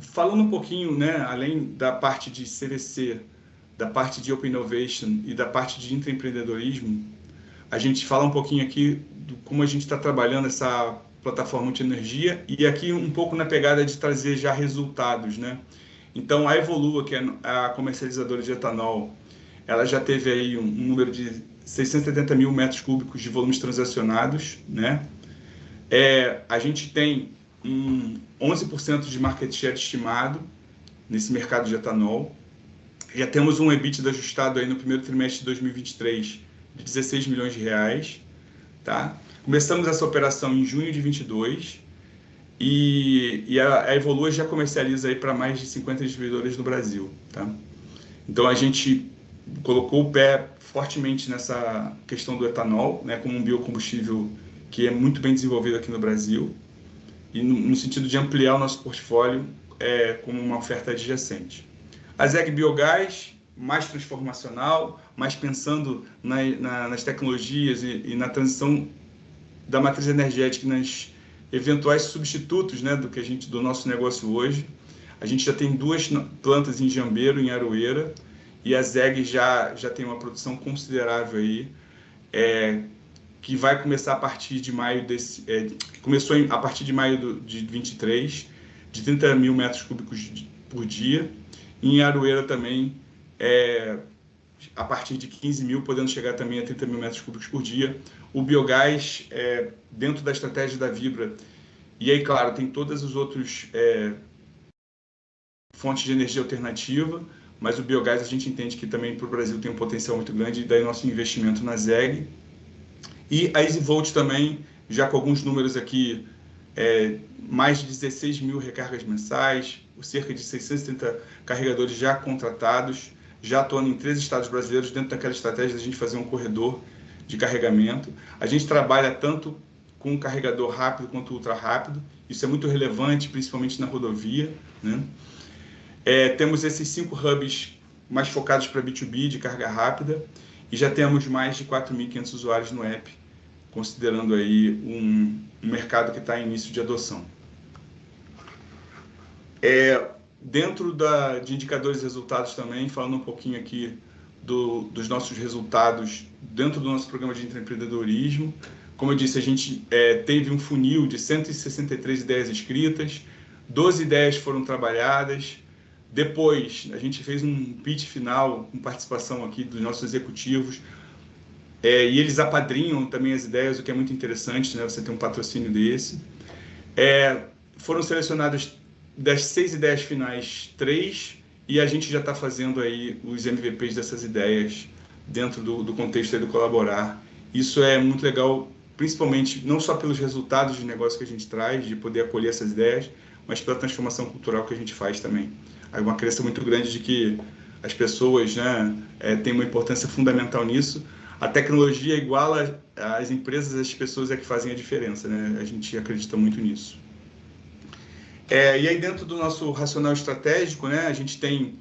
Falando um pouquinho, né, além da parte de CVC, da parte de Open Innovation e da parte de intraempreendedorismo, a gente fala um pouquinho aqui de como a gente está trabalhando essa plataforma multi-energia, e aqui um pouco na pegada de trazer já resultados, né? Então, a Evolua, que é a comercializadora de etanol, ela já teve aí um número de 670 mil metros cúbicos de volumes transacionados, né? A gente tem 11% de market share estimado nesse mercado de etanol. Já temos um EBITDA ajustado aí no primeiro trimestre de 2023 de 16 milhões de reais, tá? Começamos essa operação em junho de 22 e a Evolua já comercializa aí para mais de 50 distribuidores no Brasil, tá? Então a gente colocou o pé fortemente nessa questão do etanol, né, como um biocombustível que é muito bem desenvolvido aqui no Brasil, e no sentido de ampliar o nosso portfólio como uma oferta adjacente. A ZEG Biogás, mais transformacional, mais pensando nas tecnologias e na transição da matriz energética e nas eventuais substitutos, né, do nosso negócio hoje. A gente já tem 2 plantas em Jambeiro, em Aroeira, e a ZEG já tem uma produção considerável aí, que vai começar a partir de maio começou a partir de maio de 23, de 30 mil metros cúbicos por dia. E em Aroeira também, a partir de 15 mil, podendo chegar também a 30 mil metros cúbicos por dia. O biogás, dentro da estratégia da Vibra, e aí, claro, tem todas as outras fontes de energia alternativa, mas o biogás a gente entende que também para o Brasil tem um potencial muito grande, e daí nosso investimento na ZEG. E a EasyVolt também, já com alguns números aqui, mais de 16 mil recargas mensais, cerca de 630 carregadores já contratados, já atuando em 3 estados brasileiros, dentro daquela estratégia de a gente fazer um corredor de carregamento. A gente trabalha tanto com um carregador rápido quanto ultra rápido. Isso é muito relevante, principalmente na rodovia, né? Temos esses 5 hubs mais focados para B2B de carga rápida e já temos mais de 4.500 usuários no app, considerando aí um mercado que está em início de adoção. Dentro de indicadores e resultados também, falando um pouquinho aqui dos nossos resultados dentro do nosso programa de intraempreendedorismo. Como eu disse, a gente teve um funil de 163 ideias escritas, 12 ideias foram trabalhadas. Depois, a gente fez um pitch final com participação aqui dos nossos executivos, e eles apadrinham também as ideias, o que é muito interessante, né? Você ter um patrocínio desse. Foram selecionadas das 6 ideias finais, 3, e a gente já está fazendo aí os MVPs dessas ideias dentro do contexto aí do Colaborar. Isso é muito legal, principalmente não só pelos resultados de negócio que a gente traz, de poder acolher essas ideias, mas pela transformação cultural que a gente faz também. Há uma crença muito grande de que as pessoas, né, têm uma importância fundamental nisso. A tecnologia iguala as empresas, as pessoas é que fazem a diferença, né? A gente acredita muito nisso. E aí, dentro do nosso racional estratégico, né, a gente tem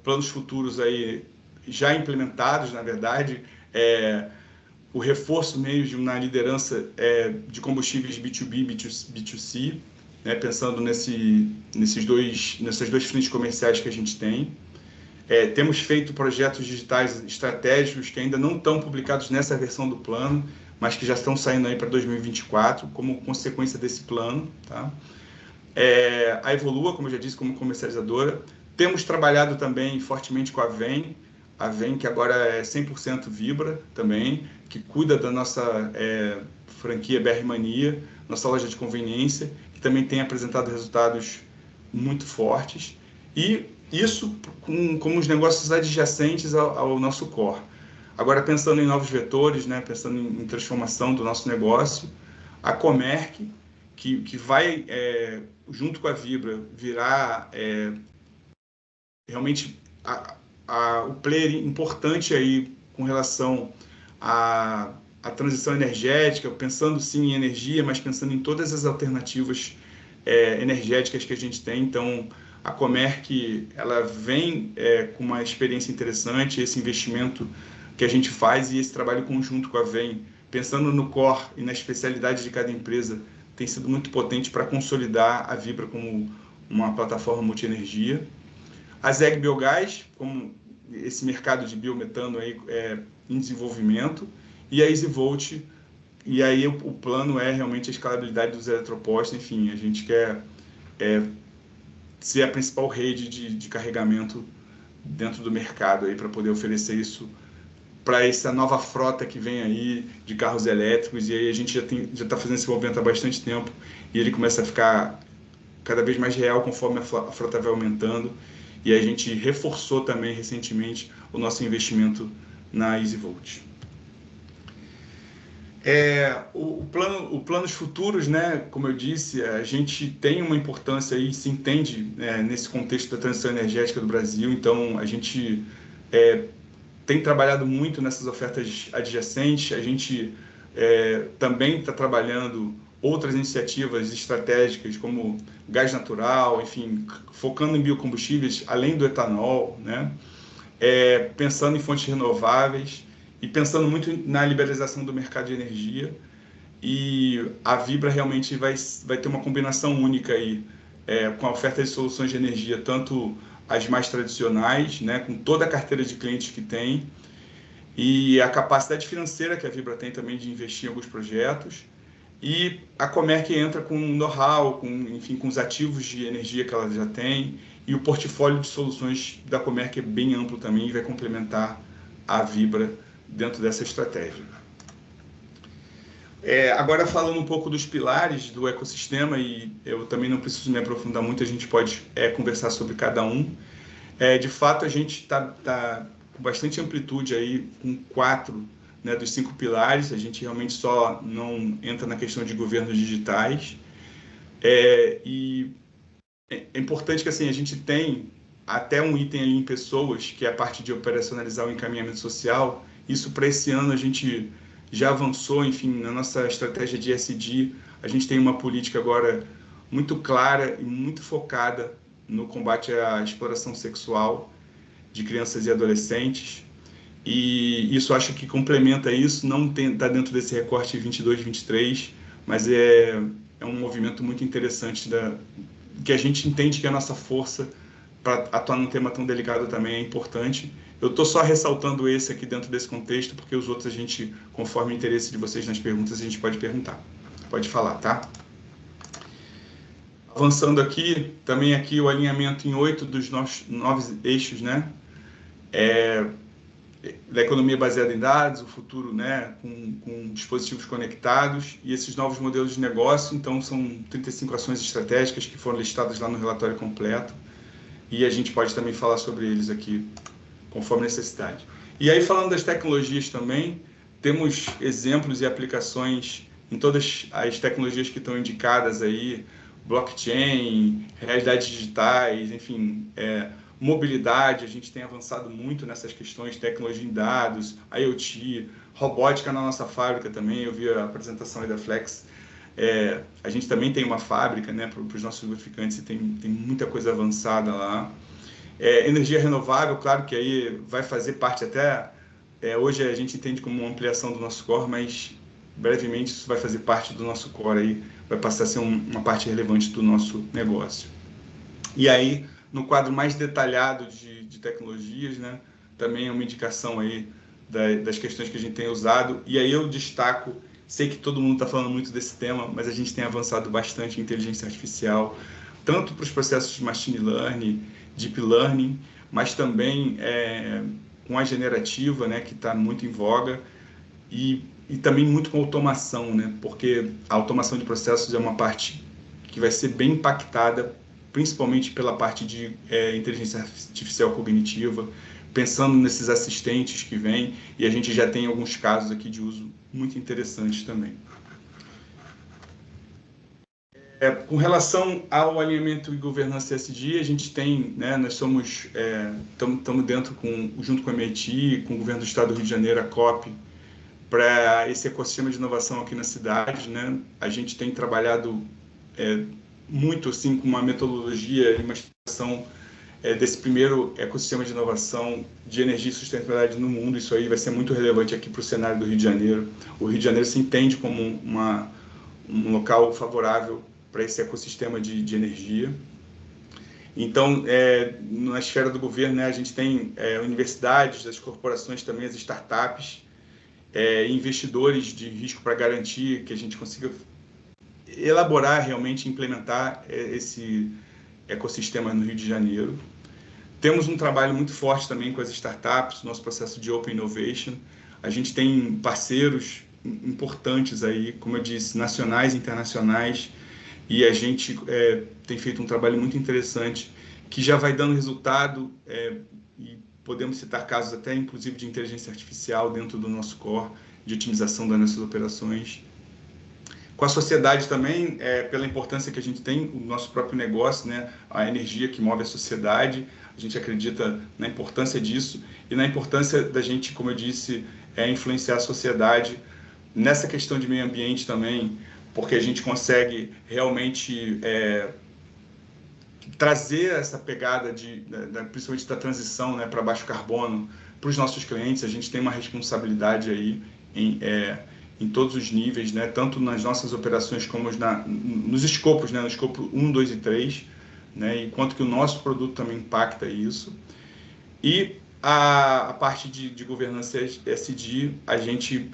planos futuros aí já implementados, na verdade, o reforço mesmo na liderança de combustíveis B2B, B2C, né, pensando nessas duas frentes comerciais que a gente tem. Temos feito projetos digitais estratégicos que ainda não estão publicados nessa versão do plano, mas que já estão saindo aí para 2024 como consequência desse plano, tá? A Evolua, como eu já disse, como comercializadora. Temos trabalhado também fortemente com a Vem, que agora é 100% Vibra também, que cuida da nossa franquia BR Mania, nossa loja de conveniência, que também tem apresentado resultados muito fortes. E isso com os negócios adjacentes ao nosso core. Agora, pensando em novos vetores, né, pensando em transformação do nosso negócio, a Comerc, que vai, junto com a Vibra, virar realmente o player importante aí com relação à transição energética, pensando sim em energia, mas pensando em todas as alternativas energéticas que a gente tem. Então, a Comerc, ela vem com uma experiência interessante, esse investimento que a gente faz e esse trabalho conjunto com a Vem, pensando no core e na especialidade de cada empresa, tem sido muito potente para consolidar a Vibra como uma plataforma multienergia. A ZEG Biogás, como esse mercado de biometano aí, em desenvolvimento, e a EasyVolt, e aí o plano é realmente a escalabilidade dos eletropostos. Enfim, a gente quer ser a principal rede de carregamento dentro do mercado aí para poder oferecer isso para essa nova frota que vem aí de carros elétricos. E aí a gente já está fazendo esse movimento há bastante tempo e ele começa a ficar cada vez mais real conforme a frota vai aumentando. E a gente reforçou também recentemente o nosso investimento na EasyVolt. Planos futuros, né, como eu disse, a gente tem uma importância aí, se entende nesse contexto da transição energética do Brasil. Então a gente tem trabalhado muito nessas ofertas adjacentes. A gente também está trabalhando outras iniciativas estratégicas como gás natural, enfim, focando em biocombustíveis além do etanol, né? Pensando em fontes renováveis e pensando muito na liberalização do mercado de energia. E a Vibra realmente vai ter uma combinação única aí, com a oferta de soluções de energia, tanto as mais tradicionais, né, com toda a carteira de clientes que tem, e a capacidade financeira que a Vibra tem também de investir em alguns projetos. E a Comerc entra com know-how, com os ativos de energia que ela já tem, e o portfólio de soluções da Comerc é bem amplo também e vai complementar a Vibra dentro dessa estratégia. Agora, falando um pouco dos pilares do ecossistema, e eu também não preciso me aprofundar muito, a gente pode conversar sobre cada um. De fato, a gente está com bastante amplitude aí, com 4, né, dos 5 pilares. A gente realmente só não entra na questão de governos digitais. E é importante que assim, a gente tem até um item ali em pessoas, que é a parte de operacionalizar o encaminhamento social. Isso, para esse ano, a gente já avançou, enfim, na nossa estratégia de ESG. A gente tem uma política agora muito clara e muito focada no combate à exploração sexual de crianças e adolescentes. E isso acho que complementa isso, não está dentro desse recorte 22-23, mas é um movimento muito interessante que a gente entende que a nossa força para atuar num tema tão delicado também é importante. Eu estou só ressaltando esse aqui dentro desse contexto, porque os outros a gente, conforme o interesse de vocês nas perguntas, a gente pode perguntar. Pode falar, tá? Avançando aqui, também aqui o alinhamento em 8 dos 9 eixos, né? Da economia baseada em dados, o futuro, né, com dispositivos conectados e esses novos modelos de negócio. Então, são 35 ações estratégicas que foram listadas lá no relatório completo e a gente pode também falar sobre eles aqui, conforme necessidade. E aí, falando das tecnologias também, temos exemplos e aplicações em todas as tecnologias que estão indicadas aí, blockchain, realidades digitais, enfim, mobilidade. A gente tem avançado muito nessas questões, tecnologia em dados, IoT, robótica na nossa fábrica também. Eu vi a apresentação aí da Flex. A gente também tem uma fábrica, né, para os nossos lubrificantes e tem muita coisa avançada lá. Energia renovável, claro que aí vai fazer parte até... hoje a gente entende como uma ampliação do nosso core, mas brevemente isso vai fazer parte do nosso core aí, vai passar a ser uma parte relevante do nosso negócio. E aí, no quadro mais detalhado de tecnologias, né, também é uma indicação aí das questões que a gente tem usado. E aí eu destaco, sei que todo mundo está falando muito desse tema, mas a gente tem avançado bastante em inteligência artificial, tanto para os processos de machine learning, deep learning, mas também com a generativa, né, que está muito em voga, e também muito com automação, né, porque a automação de processos é uma parte que vai ser bem impactada, principalmente pela parte de inteligência artificial cognitiva, pensando nesses assistentes que vêm, e a gente já tem alguns casos aqui de uso muito interessantes também. Com relação ao alinhamento e governança ESG, a gente tem, né, nós somos, estamos dentro, junto com a MIT, com o governo do Estado do Rio de Janeiro, a COP, para esse ecossistema de inovação aqui na cidade, né? A gente tem trabalhado muito assim com uma metodologia e uma estruturação desse primeiro ecossistema de inovação de energia e sustentabilidade no mundo. Isso aí vai ser muito relevante aqui para o cenário do Rio de Janeiro. O Rio de Janeiro se entende como um local favorável para esse ecossistema de energia. Então, na esfera do governo, né, a gente tem universidades, as corporações também, as startups, investidores de risco para garantir que a gente consiga elaborar, realmente implementar esse ecossistema no Rio de Janeiro. Temos um trabalho muito forte também com as startups, nosso processo de Open Innovation. A gente tem parceiros importantes aí, como eu disse, nacionais e internacionais, e a gente tem feito um trabalho muito interessante que já vai dando resultado, e podemos citar casos até, inclusive, de inteligência artificial dentro do nosso core, de otimização das nossas operações. Com a sociedade também, pela importância que a gente tem, o nosso próprio negócio, né, a energia que move a sociedade, a gente acredita na importância disso e na importância da gente, como eu disse, influenciar a sociedade nessa questão de meio ambiente também, porque a gente consegue realmente trazer essa pegada principalmente da transição, né, para baixo carbono para os nossos clientes. A gente tem uma responsabilidade aí em todos os níveis, né, tanto nas nossas operações como nos escopos, né, no escopo 1, 2 e 3, né, e quanto que o nosso produto também impacta isso. E a parte de governança ESG, a gente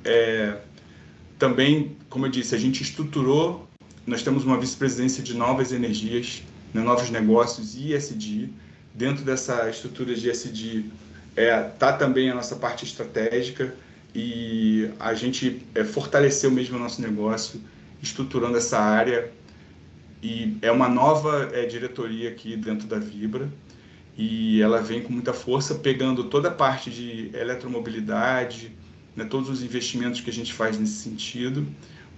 também, como eu disse, a gente estruturou, nós temos uma vice-presidência de novas energias, né, novos negócios e ESG. Dentro dessa estrutura de ESG está também a nossa parte estratégica, e a gente fortaleceu mesmo o nosso negócio, estruturando essa área, e é uma nova diretoria aqui dentro da Vibra, e ela vem com muita força, pegando toda a parte de eletromobilidade, né, todos os investimentos que a gente faz nesse sentido,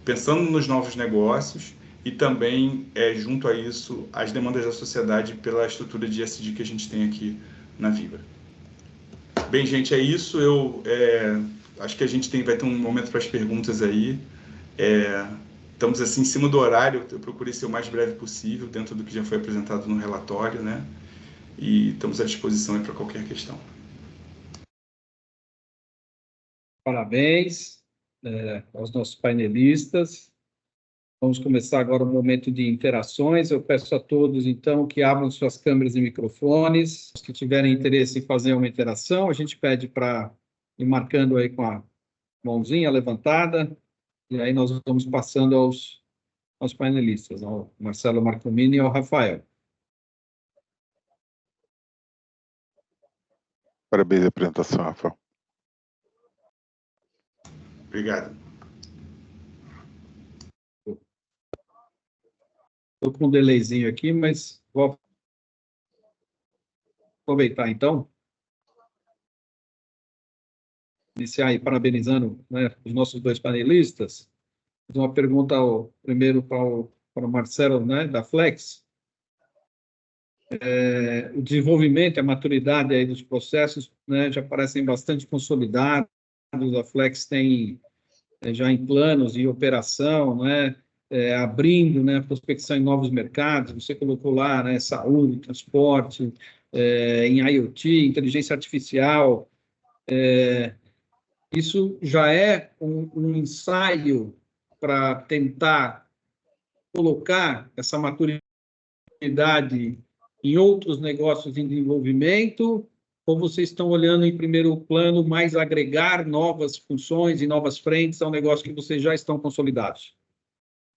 pensando nos novos negócios, e também, junto a isso, as demandas da sociedade pela estrutura de ESG que a gente tem aqui na Vibra. Bem, gente, é isso. Eu acho que a gente vai ter um momento para as perguntas aí. Estamos assim em cima do horário, eu procurei ser o mais breve possível dentro do que já foi apresentado no relatório, né? E estamos à disposição para qualquer questão. Parabéns aos nossos painelistas. Vamos começar agora o momento de interações. Eu peço a todos, então, que abram suas câmeras e microfones. Os que tiverem interesse em fazer uma interação, a gente pede para ir marcando aí com a mãozinha levantada, e aí nós vamos passando aos painelistas, ao Marcelo Marcomini e ao Rafael. Parabéns pela apresentação, Rafael. Obrigado. Estou com um delayzinho aqui, mas vou aproveitar, então. Iniciar aí parabenizando, né, os nossos dois panelistas. Uma pergunta primeiro para o Marcelo, né, da Flex. O desenvolvimento e a maturidade aí dos processos, né, já parecem bastante consolidados. A Flex tem já em planos e operação, né, abrindo, né, prospecção em novos mercados. Você colocou lá, né, saúde, transporte, em IoT, inteligência artificial. Isso já é um ensaio para tentar colocar essa maturidade em outros negócios em desenvolvimento, ou vocês estão olhando em primeiro plano mais agregar novas funções e novas frentes ao negócio que vocês já estão consolidados?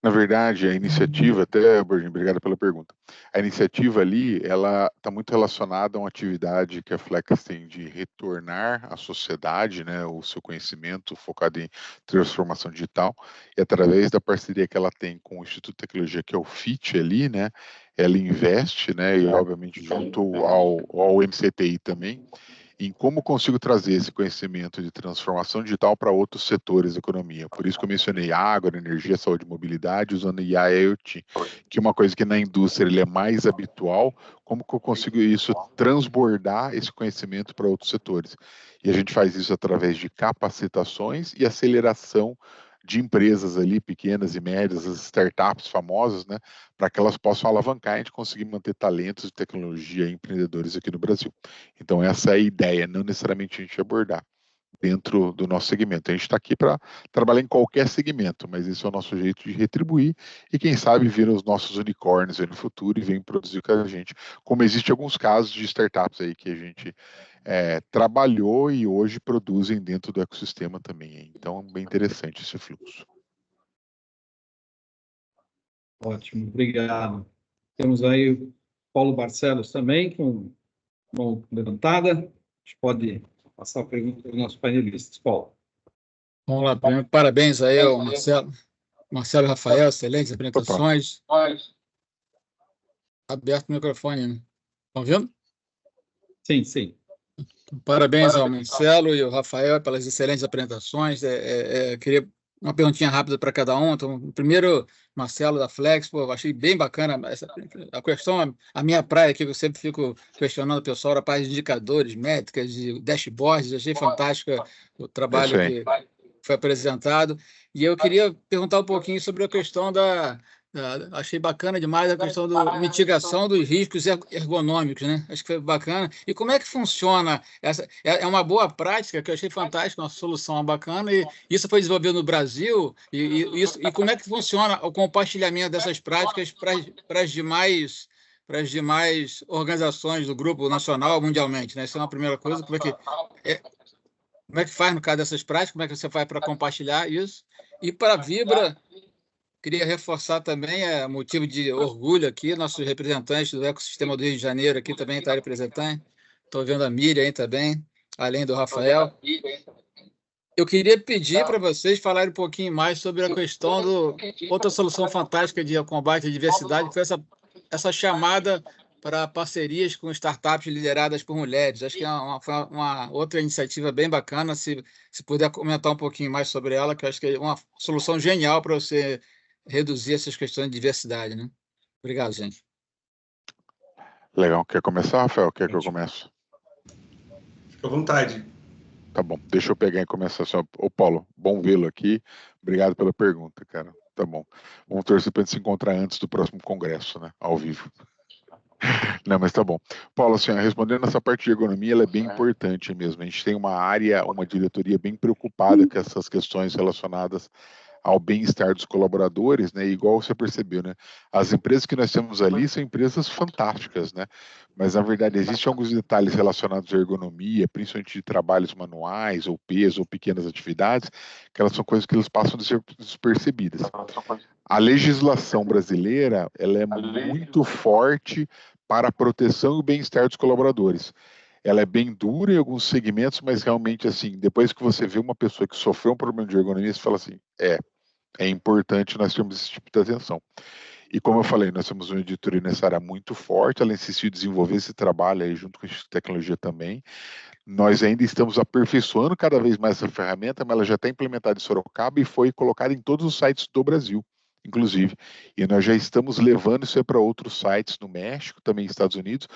Na verdade, a iniciativa, até, Borginho, obrigado pela pergunta. A iniciativa ali, ela está muito relacionada a uma atividade que a Flex tem de retornar à sociedade, né, o seu conhecimento focado em transformação digital, e através da parceria que ela tem com o Instituto de Tecnologia, que é o FIT ali, né, ela investe, né, e obviamente junto ao MCTI também, em como consigo trazer esse conhecimento de transformação digital para outros setores da economia. Por isso que eu mencionei agro, energia, saúde e mobilidade, usando IA e IoT, que é uma coisa que na indústria ele é mais habitual, como que eu consigo isso transbordar esse conhecimento para outros setores. E a gente faz isso através de capacitações e aceleração de empresas ali, pequenas e médias, as startups famosas, né, para que elas possam alavancar e a gente conseguir manter talentos de tecnologia e empreendedores aqui no Brasil. Então, essa é a ideia, não necessariamente a gente abordar dentro do nosso segmento. A gente está aqui para trabalhar em qualquer segmento, mas esse é o nosso jeito de retribuir e, quem sabe, vir os nossos unicórnios aí no futuro e vem produzir com a gente, como existe alguns casos de startups aí que a gente trabalhou e hoje produzem dentro do ecossistema também. Então, bem interessante esse fluxo. Ótimo, obrigado. Temos aí o Paulo Barcelos também, com mão levantada. A gente pode passar a pergunta para os nossos panelistas. Paulo. Vamos lá, primeiro, parabéns aí ao Marcelo e Rafael, excelentes apresentações. Aberto o microfone, né? Estão vendo? Sim, sim. Parabéns ao Marcelo e ao Rafael pelas excelentes apresentações. Queria uma perguntinha rápida para cada um. Então, primeiro, Marcelo da Flex, pô, achei bem bacana a questão, a minha praia aqui, que eu sempre fico questionando o pessoal, a parte de indicadores, métricas, de dashboards, achei fantástico o trabalho que foi apresentado. E eu queria perguntar um pouquinho sobre a questão achei bacana demais a questão da mitigação dos riscos ergonômicos, né? Acho que foi bacana. E como é que funciona? É uma boa prática, que eu achei fantástica, uma solução bacana, e isso foi desenvolvido no Brasil, e como é que funciona o compartilhamento dessas práticas para as demais organizações do grupo nacional mundialmente, né? Essa é uma primeira coisa. Como é que faz no caso dessas práticas? Como é que você faz para compartilhar isso? E para a Vibra, queria reforçar também, motivo de orgulho aqui, nossos representantes do ecossistema do Rio de Janeiro aqui também estão representando. Estou vendo a Miriam aí também, além do Rafael. Eu queria pedir para vocês falarem um pouquinho mais sobre a questão outra solução fantástica de combate à diversidade, que foi essa chamada para parcerias com startups lideradas por mulheres. Acho que foi uma outra iniciativa bem bacana. Se puder comentar um pouquinho mais sobre ela, que eu acho que é uma solução genial para você reduzir essas questões de diversidade, né? Obrigado, gente. Legal. Quer começar, Rafael? Quer que eu comece? Fica à vontade. Tá bom, deixa eu pegar e começar só. Ô, Paulo, bom vê-lo aqui. Obrigado pela pergunta, cara. Tá bom. Vamos torcer para a gente se encontrar antes do próximo congresso, né? Ao vivo. Não, mas tá bom. Paulo, assim, respondendo essa parte de ergonomia, ela é bem importante mesmo. A gente tem uma área, uma diretoria bem preocupada com essas questões relacionadas ao bem-estar dos colaboradores, né? Igual você percebeu, né? As empresas que nós temos ali são empresas fantásticas, né? Mas, na verdade, existem alguns detalhes relacionados à ergonomia, principalmente de trabalhos manuais, ou peso, ou pequenas atividades, que elas são coisas que elas passam de ser despercebidas. A legislação brasileira, ela é muito forte para a proteção e o bem-estar dos colaboradores. Ela é bem dura em alguns segmentos, mas realmente, assim, depois que você vê uma pessoa que sofreu um problema de ergonomia, você fala assim, é importante nós termos esse tipo de atenção. E como eu falei, nós temos uma editoria nessa área muito forte, ela insistiu em desenvolver esse trabalho aí junto com a tecnologia também. Nós ainda estamos aperfeiçoando cada vez mais essa ferramenta, mas ela já está implementada em Sorocaba e foi colocada em todos os sites do Brasil, inclusive. E nós já estamos levando isso para outros sites no México, também nos Estados Unidos,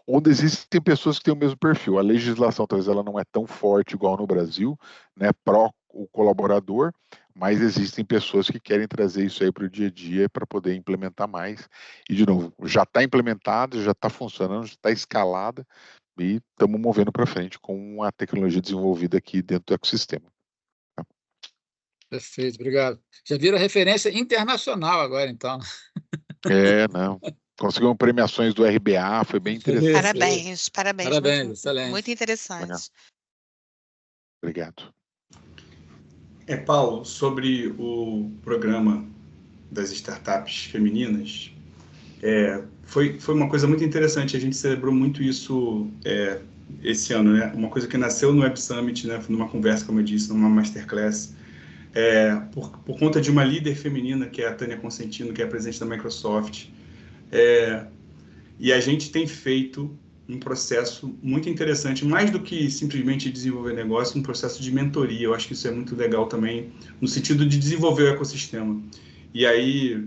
onde existem pessoas que têm o mesmo perfil. A legislação, talvez, ela não é tão forte igual no Brasil, né, pró o colaborador, mas existem pessoas que querem trazer isso aí para o dia a dia para poder implementar mais. E, de novo, já está implementado, já está funcionando, já está escalada e estamos movendo para frente com a tecnologia desenvolvida aqui dentro do ecossistema. Perfeito, obrigado. Já viram referência internacional agora, então. Não. Conseguimos premiações do RBA, foi bem interessante. Parabéns, parabéns. Parabéns, muito, excelente. muito interessante. Legal. Obrigado. Paulo, sobre o programa das startups femininas, foi uma coisa muito interessante, a gente celebrou muito isso esse ano, né? Uma coisa que nasceu no Web Summit, né? Numa conversa, como eu disse, numa masterclass, por conta de uma líder feminina, que é a Tânia Consentino, que é a presidente da Microsoft, e a gente tem feito um processo muito interessante, mais do que simplesmente desenvolver negócio, um processo de mentoria. Eu acho que isso é muito legal também, no sentido de desenvolver o ecossistema. E aí,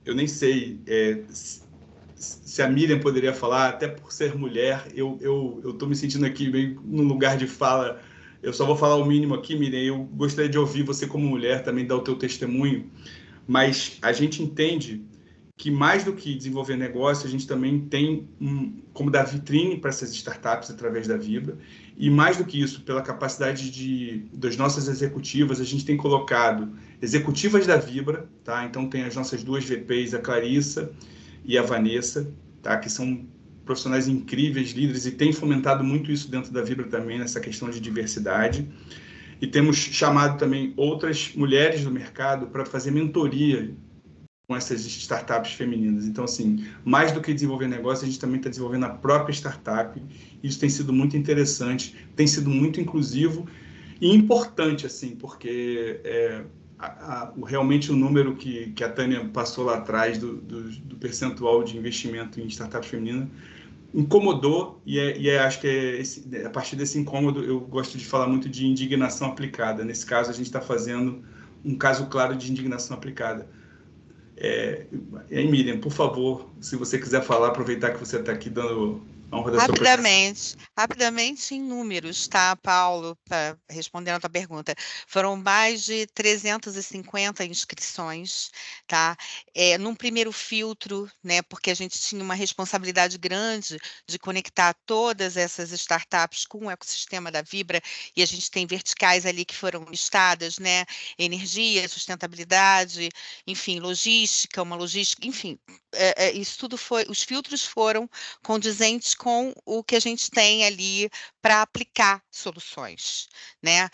eu nem sei se a Miriam poderia falar, até por ser mulher, eu estou me sentindo aqui meio no lugar de fala. Eu só vou falar o mínimo aqui, Miriam. Eu gostaria de ouvir você como mulher também dar o teu testemunho, mas a gente entende que mais do que desenvolver negócio, a gente também tem como dar vitrine para essas startups através da Vibra, e mais do que isso, pela capacidade das nossas executivas, a gente tem colocado executivas da Vibra, tá? Então tem as nossas duas VPs, a Clarissa e a Vanessa, tá? Que são profissionais incríveis, líderes, e têm fomentado muito isso dentro da Vibra também, nessa questão de diversidade. E temos chamado também outras mulheres do mercado para fazer mentoria com essas startups femininas. Então, assim, mais do que desenvolver negócio, a gente também está desenvolvendo a própria startup. Isso tem sido muito interessante, tem sido muito inclusivo e importante, assim, porque realmente o número que a Tânia passou lá atrás do percentual de investimento em startups femininas incomodou, e acho que a partir desse incômodo eu gosto de falar muito de indignação aplicada. Nesse caso, a gente está fazendo um caso claro de indignação aplicada. E aí, Miriam, por favor, se você quiser falar, aproveitar que você está aqui dando a honra da sua presença. Rapidamente em números, tá, Paulo, respondendo a tua pergunta. Foram mais de 350 inscrições, tá? Num primeiro filtro, né, porque a gente tinha uma responsabilidade grande de conectar todas essas startups com o ecossistema da Vibra, e a gente tem verticais ali que foram listadas, né? Energia, sustentabilidade, enfim, logística, enfim, isso tudo os filtros foram condizentes com o que a gente tem ali para aplicar soluções, né?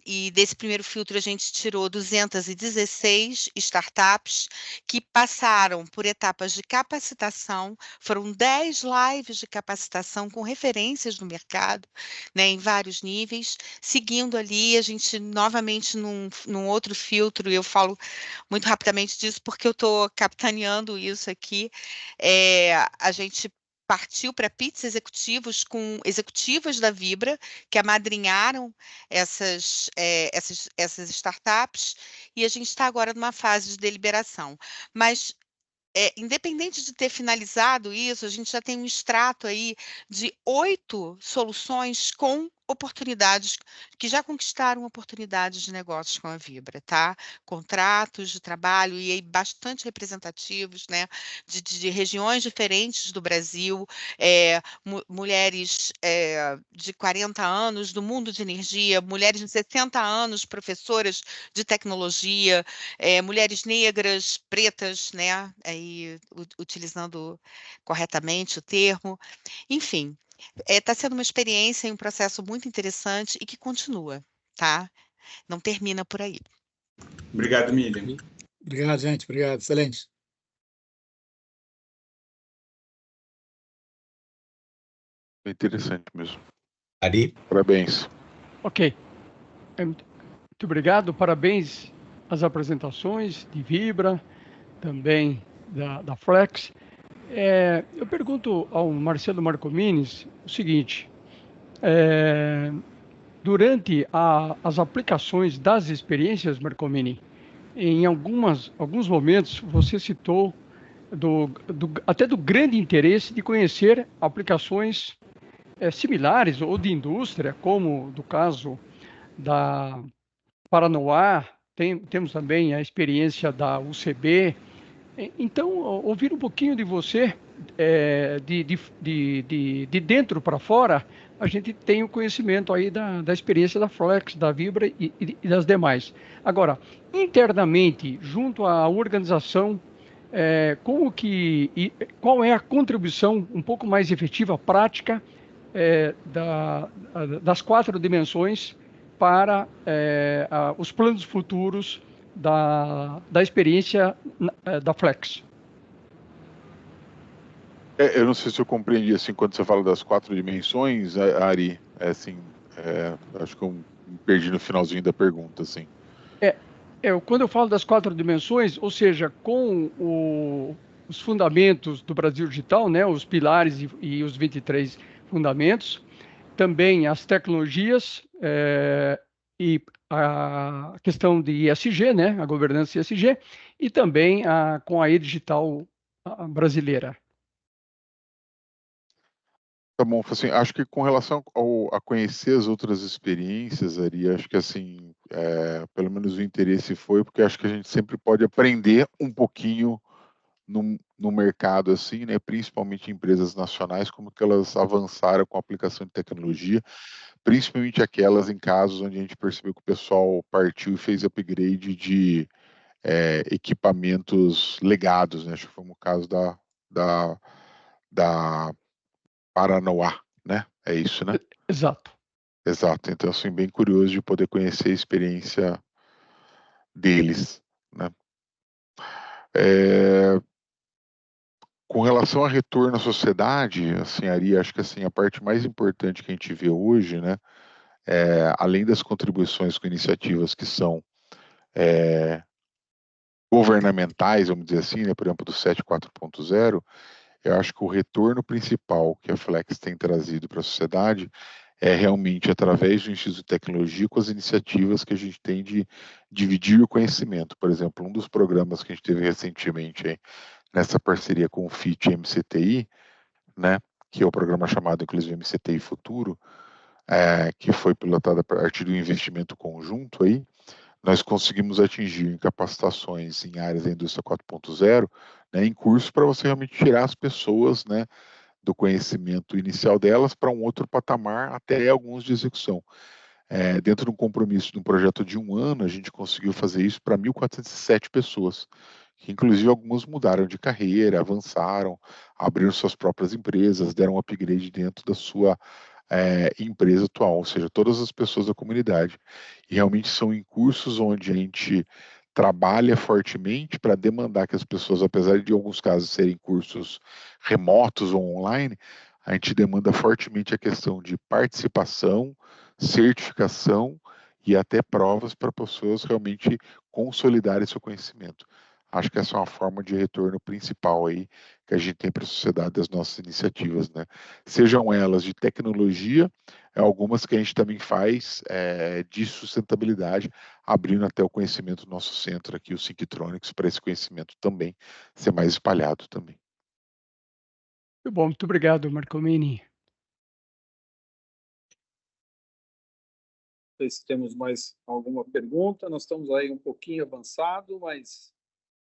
E desse primeiro filtro a gente tirou 216 startups que passaram por etapas de capacitação, foram 10 lives de capacitação com referências no mercado, né, em vários níveis, seguindo ali a gente novamente num outro filtro, e eu falo muito rapidamente disso porque eu estou capitaneando isso aqui, a gente partiu para PITs executivos com executivas da Vibra, que amadrinharam essas startups, e a gente está agora numa fase de deliberação. Mas, independente de ter finalizado isso, a gente já tem um extrato aí de 8 soluções com oportunidades, que já conquistaram oportunidades de negócios com a Vibra, tá? Contratos de trabalho e aí bastante representativos, né? De regiões diferentes do Brasil, mulheres de 40 anos do mundo de energia, mulheres de 60 anos, professoras de tecnologia, mulheres negras, pretas, né? Aí, utilizando corretamente o termo. Enfim, está sendo uma experiência e um processo muito interessante e que continua, tá? Não termina por aí. Obrigado, Miriam. Obrigado, gente. Obrigado. Excelente. Interessante mesmo. Ari? Parabéns. Ok. Muito obrigado. Parabéns às apresentações de Vibra, também da Flex. Eu pergunto ao Marcelo Marcomines o seguinte: durante as aplicações das experiências, Marcomini, em alguns momentos você citou até do grande interesse de conhecer aplicações similares ou de indústria, como do caso da Paranoá, temos também a experiência da UCB. Então, ouvir um pouquinho de você, de dentro para fora, a gente tem o conhecimento aí da experiência da Flex, da Vibra e das demais. Agora, internamente, junto à organização, qual é a contribuição um pouco mais efetiva, prática, das 4 dimensões para os planos futuros da experiência da Flex? Eu não sei se eu compreendi, assim, quando você fala das 4 dimensões, Ari, acho que eu me perdi no finalzinho da pergunta, assim. Quando eu falo das 4 dimensões, ou seja, com os fundamentos do Brasil Digital, né, os pilares e os 23 fundamentos, também as tecnologias e a questão de ESG, né, a governança ESG, e também com a e-digital brasileira. Tá bom, assim, acho que com relação a conhecer as outras experiências, Ari, acho que assim, pelo menos o interesse foi, porque acho que a gente sempre pode aprender um pouquinho no mercado, assim, né, principalmente em empresas nacionais, como que elas avançaram com a aplicação de tecnologia, principalmente aquelas em casos onde a gente percebeu que o pessoal partiu e fez upgrade de equipamentos legados, né? Acho que foi o caso da Paranoá, né? É isso, né? Exato. Exato. Então, assim, bem curioso de poder conhecer a experiência deles, né? Com relação a retorno à sociedade, assim, Ari, acho que assim, a parte mais importante que a gente vê hoje, né, além das contribuições com iniciativas que são governamentais, vamos dizer assim, né, por exemplo, do 7 4.0, eu acho que o retorno principal que a Flex tem trazido para a sociedade é realmente através do Instituto de Tecnologia com as iniciativas que a gente tem de dividir o conhecimento. Por exemplo, um dos programas que a gente teve recentemente aí, nessa parceria com o FIT e MCTI, né, que é o programa chamado, inclusive, MCTI Futuro, que foi pilotado a partir do investimento conjunto aí, nós conseguimos atingir capacitações em áreas da indústria 4.0, né, em cursos para você realmente tirar as pessoas, né, do conhecimento inicial delas para um outro patamar, até alguns de execução. Dentro de um compromisso de um projeto de 1 ano, a gente conseguiu fazer isso para 1.407 pessoas, que inclusive algumas mudaram de carreira, avançaram, abriram suas próprias empresas, deram um upgrade dentro da sua empresa atual, ou seja, todas as pessoas da comunidade. E realmente são em cursos onde a gente trabalha fortemente para demandar que as pessoas, apesar de em alguns casos serem cursos remotos ou online, a gente demanda fortemente a questão de participação, certificação e até provas para pessoas realmente consolidarem seu conhecimento. Acho que essa é uma forma de retorno principal aí que a gente tem para a sociedade das nossas iniciativas, né? Sejam elas de tecnologia, algumas que a gente também faz de sustentabilidade, abrindo até o conhecimento do nosso centro aqui, o Synctronics, para esse conhecimento também ser mais espalhado também. Muito bom, muito obrigado, Marcomini. sei se temos mais alguma pergunta. Nós estamos aí um pouquinho avançado, mas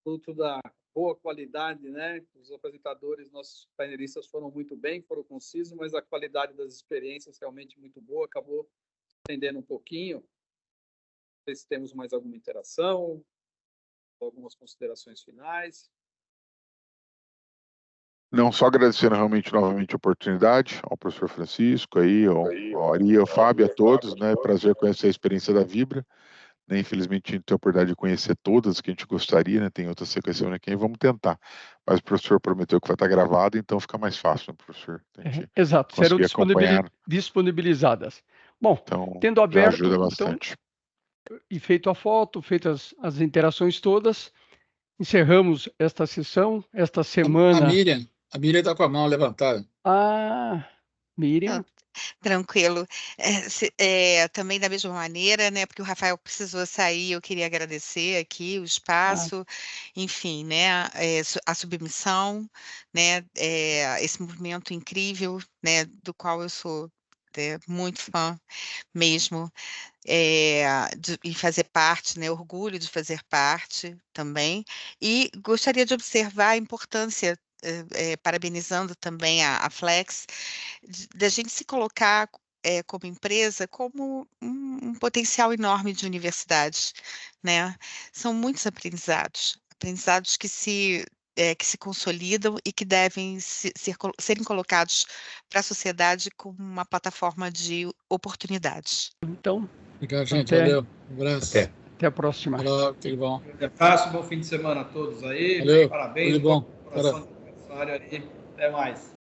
fruto da boa qualidade, né? Os apresentadores, nossos painelistas foram muito bem, foram concisos, mas a qualidade das experiências realmente muito boa, acabou estendendo um pouquinho. Não sei se temos mais alguma interação, algumas considerações finais. Não, só agradecendo realmente novamente a oportunidade ao professor Francisco, aí, ao Ari, ao Fábio, a todos, né? Prazer conhecer a experiência da Vibra. Né, infelizmente, a gente tem a oportunidade de conhecer todas que a gente gostaria, né? Tem outras sequências aqui, vamos tentar. Mas o professor prometeu que vai estar gravado, então fica mais fácil, né, professor? Exato, serão disponibilizadas. Bom, então, tendo aberto, ajuda bastante. Então, e feito a foto, feitas as interações todas, encerramos esta sessão, esta semana. A Miriam está com a mão levantada. Ah, Miriam. Tranquilo. Também da mesma maneira, né? Porque o Rafael precisou sair, eu queria agradecer aqui o espaço, enfim, né? A submissão, né? Esse movimento incrível, né? Do qual eu sou muito fã mesmo, e fazer parte, né? Orgulho de fazer parte também. E gostaria de observar a importância, parabenizando também a Flex, da gente se colocar como empresa como um potencial enorme de universidades, né? São muitos aprendizados que se consolidam e que devem serem colocados para a sociedade como uma plataforma de oportunidades. Então, obrigado, gente. Valeu. Um abraço. Até a próxima. Olá, tudo bom. Abraço, bom fim de semana a todos aí. Valeu. Parabéns. Tudo bom. Aniversário aí. Até mais.